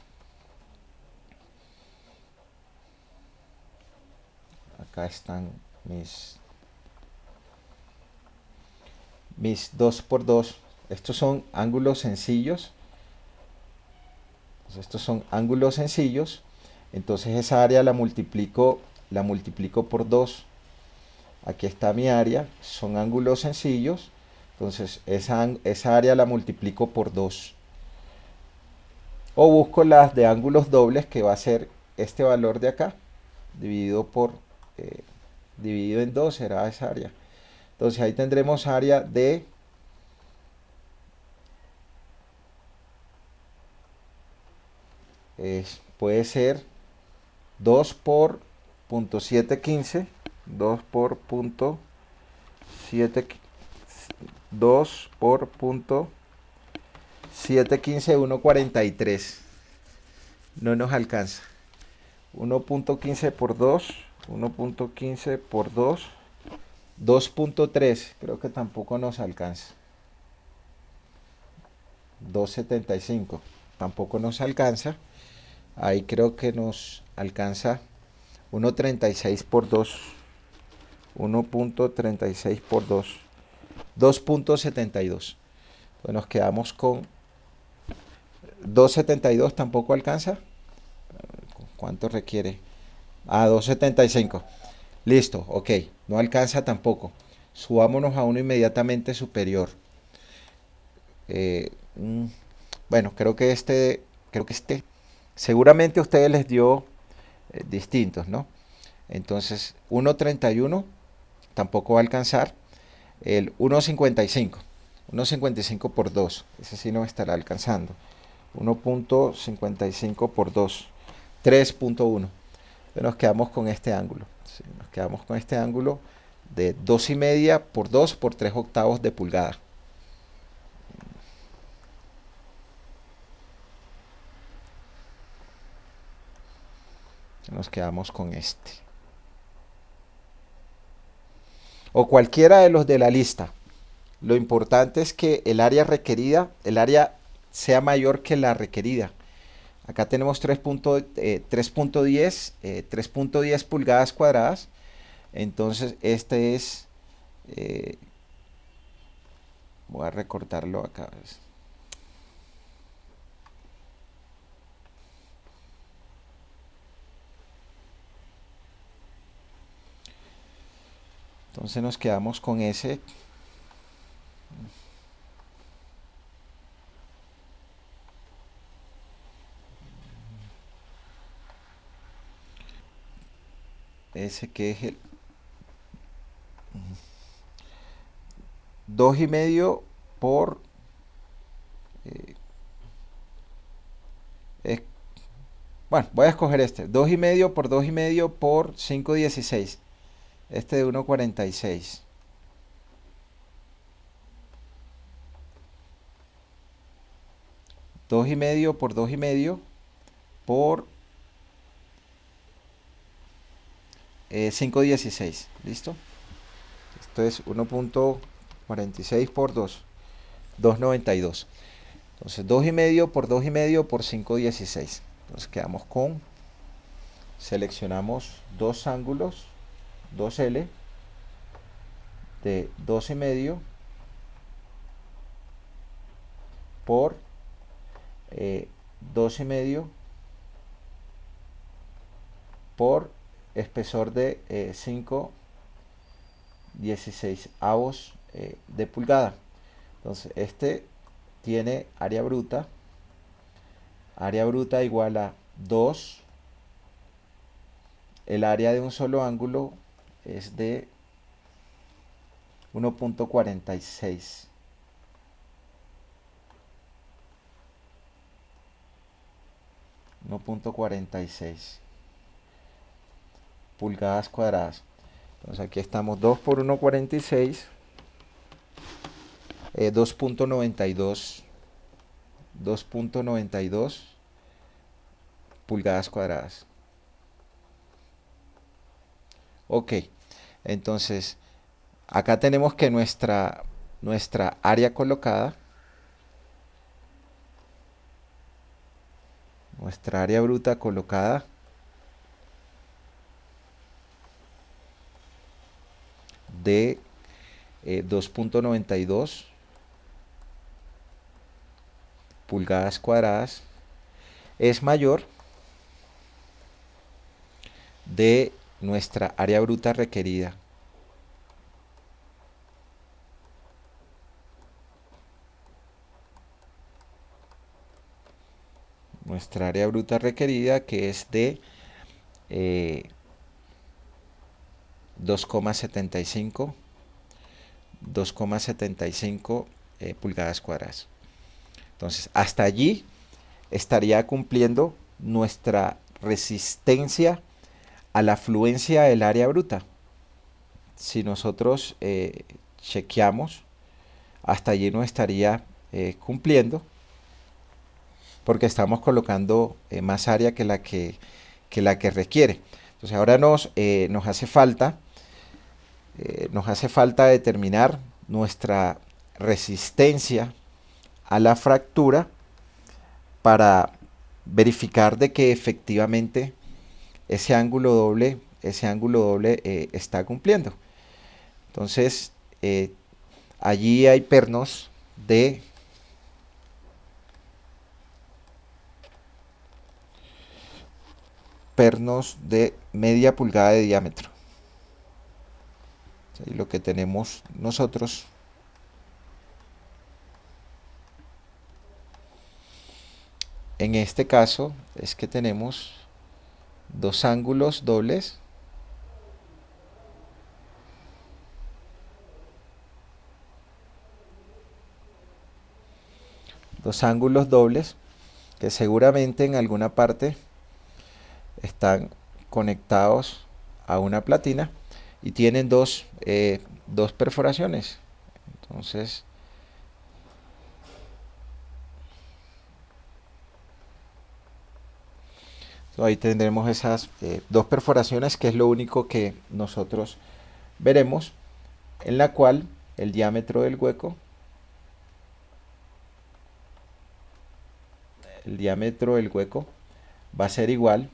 Acá están mis 2x2. Estos son ángulos sencillos. Entonces, estos son ángulos sencillos. Entonces esa área la multiplico por 2. Aquí está mi área, son ángulos sencillos. Entonces esa área la multiplico por 2. O busco las de ángulos dobles, que va a ser este valor de acá, dividido en 2 será esa área. Entonces ahí tendremos área de puede ser 2 por 0.715, 2 por 0.7, 2 por 0.715, 1.43. No nos alcanza. 1.15 por 2, 1.15 por 2 2.3, creo que tampoco nos alcanza. 2.75, tampoco nos alcanza. Ahí creo que nos alcanza 1.36 por 2. 1.36 por 2. 2.72. Entonces nos quedamos con 2.72, tampoco alcanza. ¿Cuánto requiere? 2.75. Listo, ok. No alcanza tampoco. Subámonos a uno inmediatamente superior. Bueno, creo que este, seguramente a ustedes les dio distintos, ¿no? Entonces, 1.31 tampoco va a alcanzar. El 1.55. 1.55 por 2. Ese sí nos estará alcanzando. 1.55 por 2. 3.1. Nos quedamos con este ángulo. Sí, nos quedamos con este ángulo de 2,5 por 2 por 3 octavos de pulgada. Nos quedamos con este. O cualquiera de los de la lista. Lo importante es que el área requerida, el área sea mayor que la requerida. Acá tenemos 3.10 pulgadas cuadradas. Entonces este es, voy a recortarlo acá. Entonces nos quedamos con ese. Ese que es el 2,5 por bueno, voy a escoger este. 2,5 por 2,5 por 5,16. Este de 1,46. Dos y medio por 2,5 por 5,16. ¿Listo? Esto es 1.46 por 2. 2,92. Entonces 2,5 por 2,5 por 5,16. Entonces quedamos con, seleccionamos dos ángulos, 2L de 2,5 por 2,5 por espesor de 5,16 avos de pulgada. Entonces este tiene área bruta igual a 2. El área de un solo ángulo es de 1.46. 1.46 pulgadas cuadradas. Entonces aquí estamos 2 por 1.46, 2.92 pulgadas cuadradas. Ok, entonces acá tenemos que nuestra área colocada, nuestra área bruta colocada de 2.92 pulgadas cuadradas es mayor de nuestra área bruta requerida. Nuestra área bruta requerida, que es de 2,75 pulgadas cuadradas. Entonces, hasta allí estaría cumpliendo nuestra resistencia a la fluencia del área bruta. Si nosotros chequeamos, hasta allí no estaría cumpliendo, porque estamos colocando más área que la que requiere. Entonces ahora nos hace falta nos hace falta determinar nuestra resistencia a la fractura para verificar de que efectivamente ese ángulo doble está cumpliendo. Entonces, allí hay pernos de media pulgada de diámetro. Y lo que tenemos nosotros en este caso es que tenemos dos ángulos dobles que seguramente en alguna parte están conectados a una platina y tienen dos perforaciones. Entonces, ahí tendremos esas dos perforaciones, que es lo único que nosotros veremos, en la cual el diámetro del hueco va a ser igual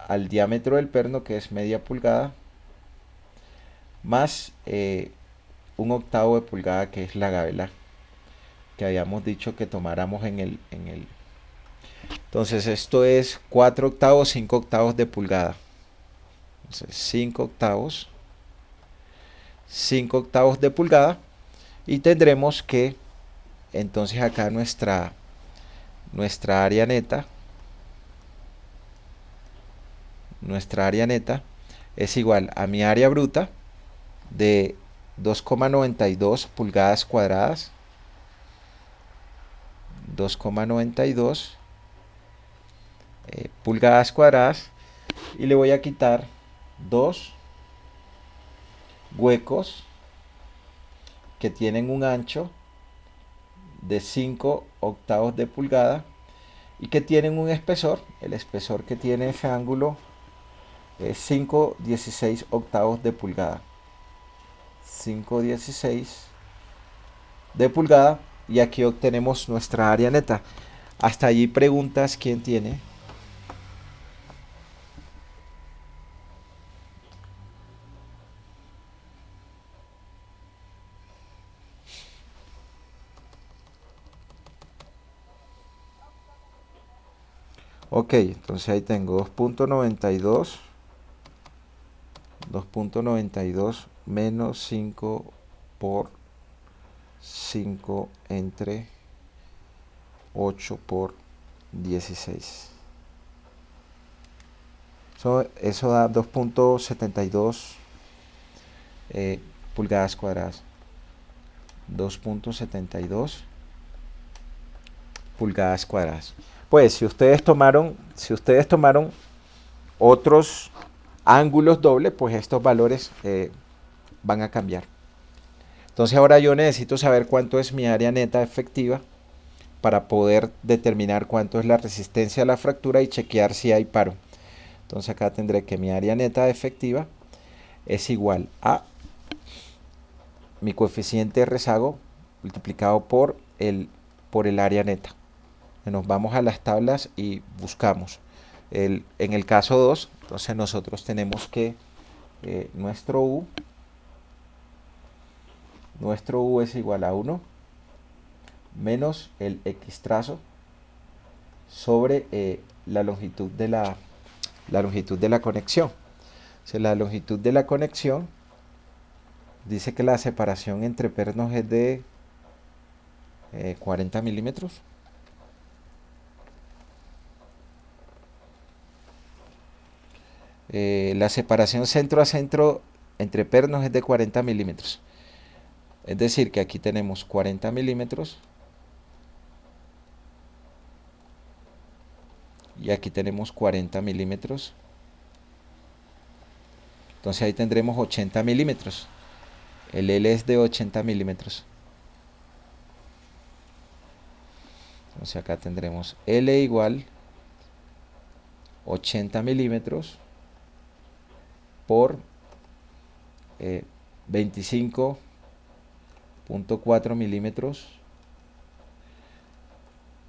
al diámetro del perno, que es media pulgada, más 1/8 de pulgada, que es la gabela que habíamos dicho que tomáramos en el. Entonces esto es 4/8, 5/8 de pulgada. Entonces 5/8 de pulgada, y tendremos que entonces acá nuestra área neta es igual a mi área bruta de 2,92 pulgadas cuadradas, 2,92 pulgadas cuadradas, y le voy a quitar dos huecos que tienen un ancho de 5/8 de pulgada y que tienen un espesor. El espesor que tiene ese ángulo es 5/16 de pulgada. 5/16 de pulgada, y aquí obtenemos nuestra área neta. Hasta allí preguntas, ¿quién tiene? Ok, entonces ahí tengo 2.92 menos 5 por 5 entre 8 por 16. Eso da 2.72 pulgadas cuadradas. 2.72 pulgadas cuadradas. Pues si ustedes tomaron otros ángulos dobles, pues estos valores van a cambiar. Entonces ahora yo necesito saber cuánto es mi área neta efectiva para poder determinar cuánto es la resistencia a la fractura y chequear si hay paro. Entonces acá tendré que mi área neta efectiva es igual a mi coeficiente de rezago multiplicado por el área neta. Nos vamos a las tablas y buscamos. En el caso 2, entonces nosotros tenemos que nuestro U es igual a 1 menos el X trazo sobre la longitud de la conexión. O sea, la longitud de la conexión dice que la separación entre pernos es de 40 milímetros. La separación centro a centro entre pernos es de 40 milímetros. Es decir, que aquí tenemos 40 milímetros y aquí tenemos 40 milímetros. Entonces ahí tendremos 80 milímetros. El L es de 80 milímetros. Entonces acá tendremos L igual 80 milímetros por 25.4 milímetros,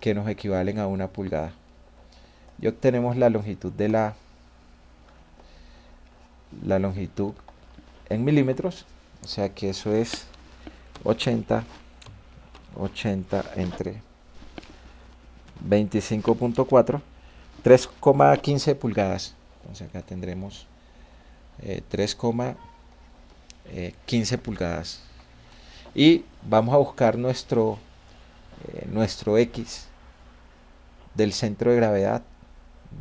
que nos equivalen a 1 pulgada. Y obtenemos la longitud de la longitud en milímetros, o sea que eso es 80 entre 25.4, 3,15 pulgadas. Entonces acá tendremos 3,15 pulgadas. Y vamos a buscar nuestro X del centro de gravedad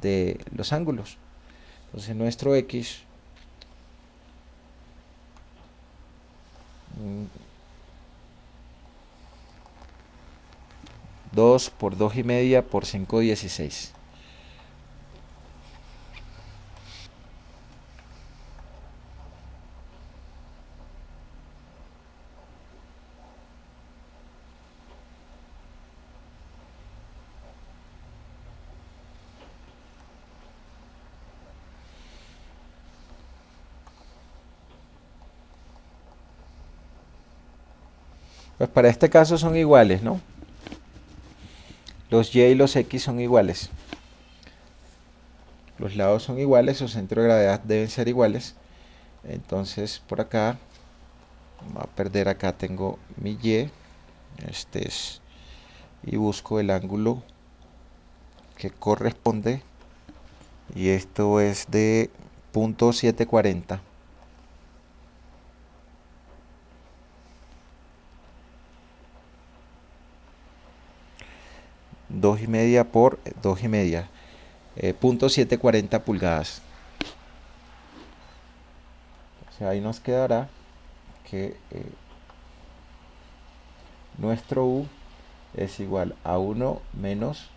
de los ángulos. Entonces nuestro X 2 por 2,5 por 5,16. Pues para este caso son iguales, ¿no? Los Y y los X son iguales. Los lados son iguales, su centro de gravedad deben ser iguales. Entonces por acá, voy a perder, acá tengo mi Y. Este es, y busco el ángulo que corresponde. Y esto es de 0.740. 2,5 por 2,5, 0.740 pulgadas. O sea, ahí nos quedará que nuestro U es igual a 1 menos,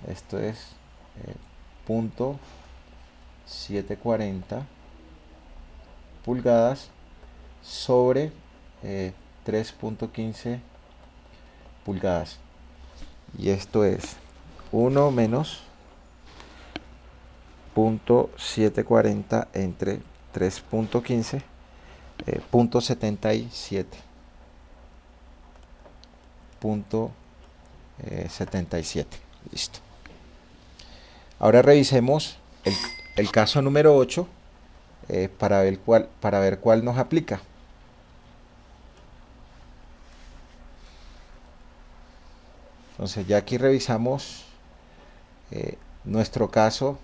esto es 0.740 pulgadas sobre 3.15 pulgadas. Y esto es 1 menos 0.740 entre 3.15, 0.77. 0.77. Listo. Ahora revisemos el caso número 8 para ver cuál nos aplica. Entonces ya aquí revisamos nuestro caso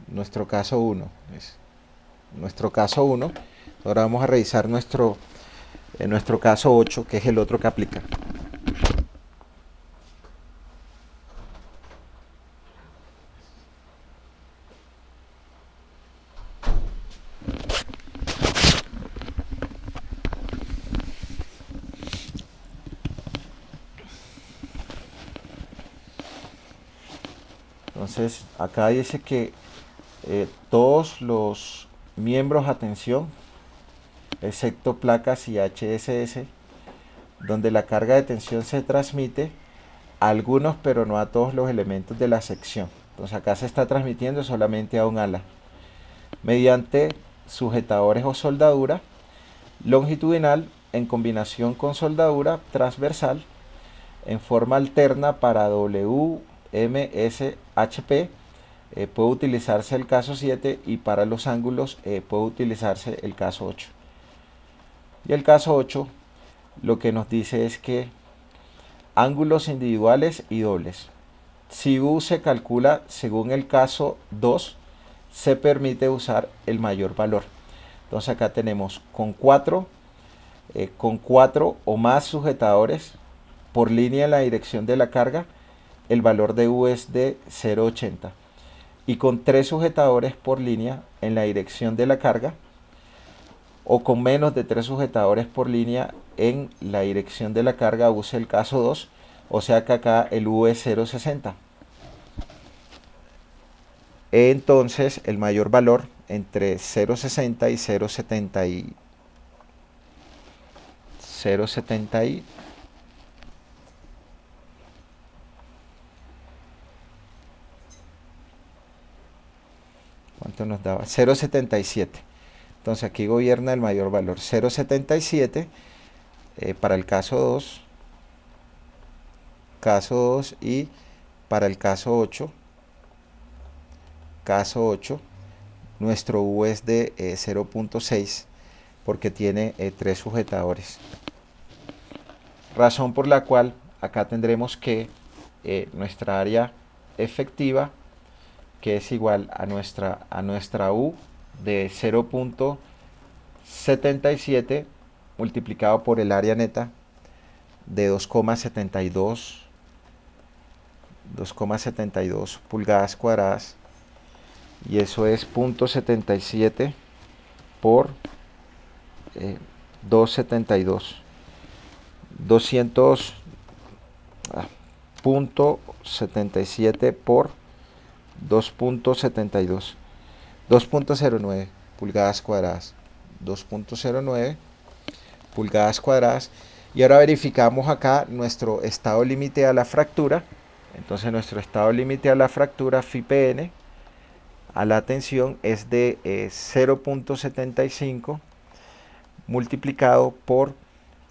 1. Nuestro caso 1. Ahora vamos a revisar nuestro caso 8, que es el otro que aplica. Entonces acá dice que todos los miembros a tensión, excepto placas y HSS, donde la carga de tensión se transmite a algunos pero no a todos los elementos de la sección. Entonces acá se está transmitiendo solamente a un ala, mediante sujetadores o soldadura longitudinal en combinación con soldadura transversal en forma alterna para WMSHP. Puede utilizarse el caso 7 y para los ángulos puede utilizarse el caso 8. Y el caso 8 lo que nos dice es que ángulos individuales y dobles. Si U se calcula según el caso 2, se permite usar el mayor valor. Entonces acá tenemos con 4 o más sujetadores por línea en la dirección de la carga, el valor de U es de 0,80. Y con 3 sujetadores por línea en la dirección de la carga, o con menos de 3 sujetadores por línea en la dirección de la carga, use el caso 2, o sea que acá el U es 0,60. Entonces el mayor valor entre 0,60 y 0,70 ¿cuánto nos daba? 0,77. Entonces aquí gobierna el mayor valor, 0,77 para el caso 2, y para el caso 8, nuestro U es de 0,6 porque tiene 3 sujetadores. Razón por la cual acá tendremos que nuestra área efectiva, que es igual a nuestra U de 0,77 multiplicado por el área neta de 2,72 pulgadas cuadradas, y eso es 0,77 por 2,72, 0,77 por 2,72, 2,09 pulgadas cuadradas, 2,09 pulgadas cuadradas. Y ahora verificamos acá nuestro estado límite a la fractura. Entonces nuestro estado límite a la fractura FIPN a la tensión es de 0,75 multiplicado por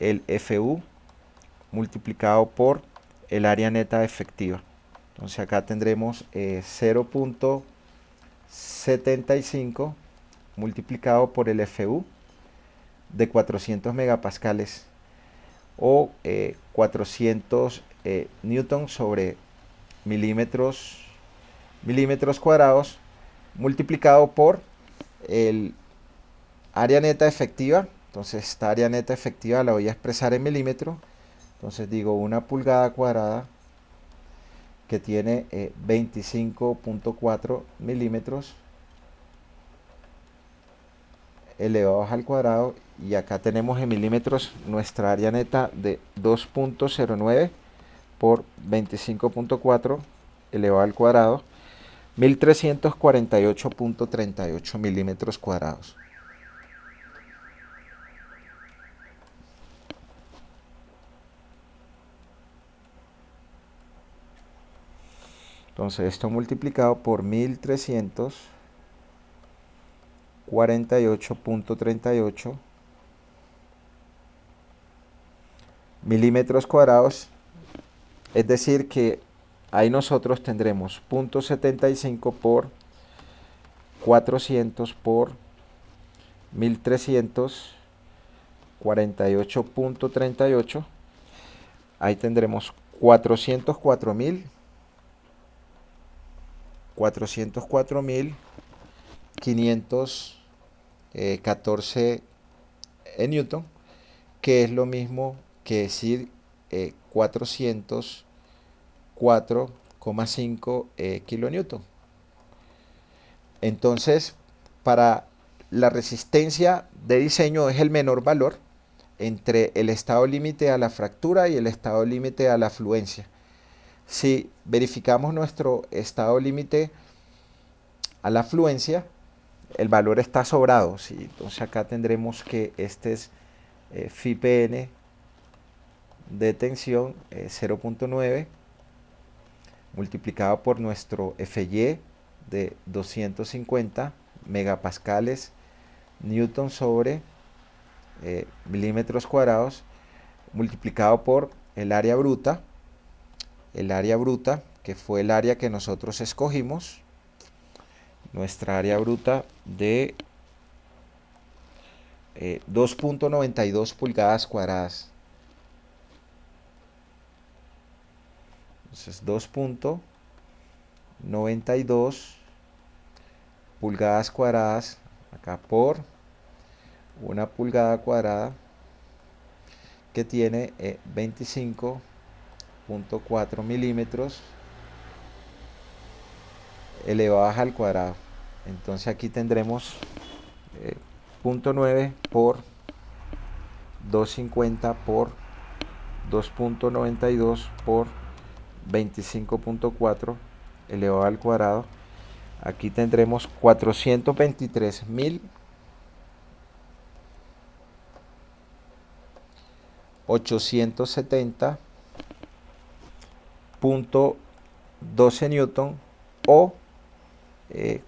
el FU multiplicado por el área neta efectiva. Entonces acá tendremos 0,75 multiplicado por el FU de 400 megapascales o 400 newton sobre milímetros cuadrados, multiplicado por el área neta efectiva. Entonces esta área neta efectiva la voy a expresar en milímetros. Entonces digo 1 pulgada cuadrada que tiene 25,4 milímetros elevado al cuadrado, y acá tenemos en milímetros nuestra área neta de 2,09 por 25,4 elevado al cuadrado, 1348,38 milímetros cuadrados. Entonces esto multiplicado por 1348,38 milímetros cuadrados, es decir que ahí nosotros tendremos 0,75 por 400 por 1348,38, ahí tendremos 404.514 newton, que es lo mismo que decir 404,5 kilonewton. Entonces, para la resistencia de diseño es el menor valor entre el estado límite a la fractura y el estado límite a la fluencia. Si verificamos nuestro estado límite a la fluencia, el valor está sobrado, ¿sí? Entonces acá tendremos que este es FIPN de tensión 0,9 multiplicado por nuestro FY de 250 megapascales newton sobre milímetros cuadrados, multiplicado por el área bruta, que fue el área que nosotros escogimos, nuestra área bruta de 2,92 pulgadas cuadradas. Entonces 2,92 pulgadas cuadradas acá por 1 pulgada cuadrada que tiene 25,4 milímetros elevadas al cuadrado. Entonces aquí tendremos 0,9 por 250 por 2,92 por 25,4 elevado al cuadrado. Aquí tendremos 423.870.12 newton o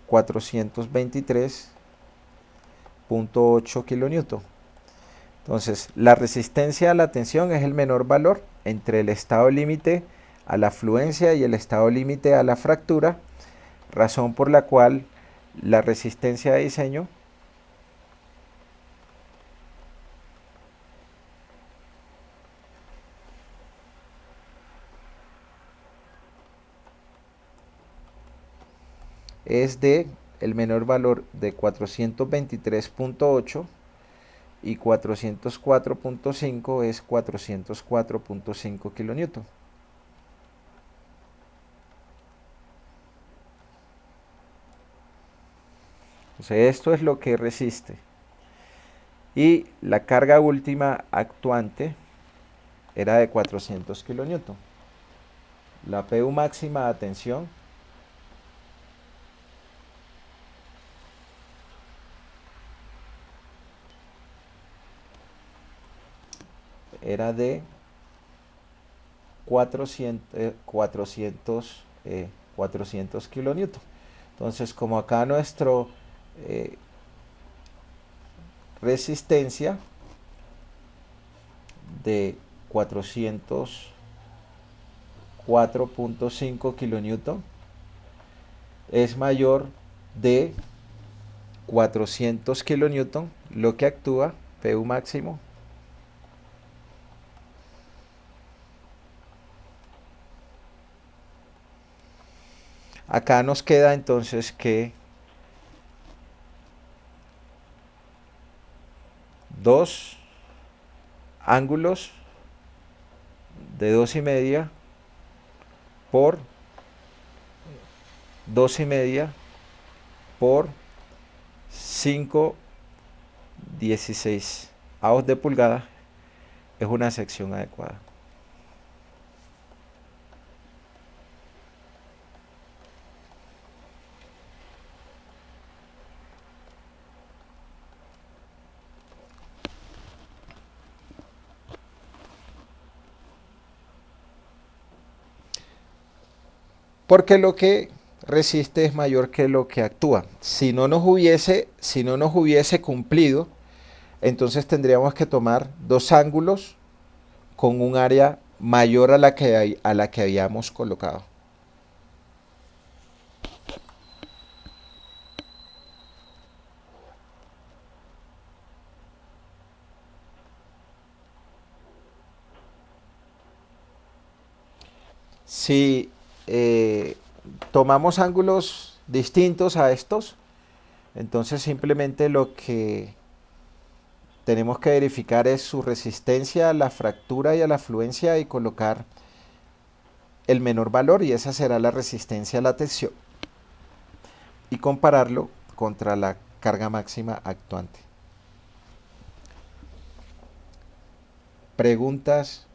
423 0.8 kilonewton. Entonces, la resistencia a la tensión es el menor valor entre el estado límite a la fluencia y el estado límite a la fractura, razón por la cual la resistencia de diseño es de el menor valor de 423.8 y 404.5 es 404.5 kilonewton. Entonces esto es lo que resiste. Y la carga última actuante era de 400 kilonewton. La PU máxima de tensión era de 400 kilonewton. Entonces, como acá nuestro resistencia de 404.5 kilonewton es mayor de 400 kilonewton, lo que actúa PU máximo acá nos queda entonces que dos ángulos de 2,5 por 2,5 por 5/16 avos de pulgada es una sección adecuada. Porque lo que resiste es mayor que lo que actúa. Si no nos hubiese cumplido, entonces tendríamos que tomar dos ángulos con un área mayor a la que habíamos colocado. Si tomamos ángulos distintos a estos, entonces simplemente lo que tenemos que verificar es su resistencia a la fractura y a la fluencia y colocar el menor valor, y esa será la resistencia a la tensión, y compararlo contra la carga máxima actuante. Preguntas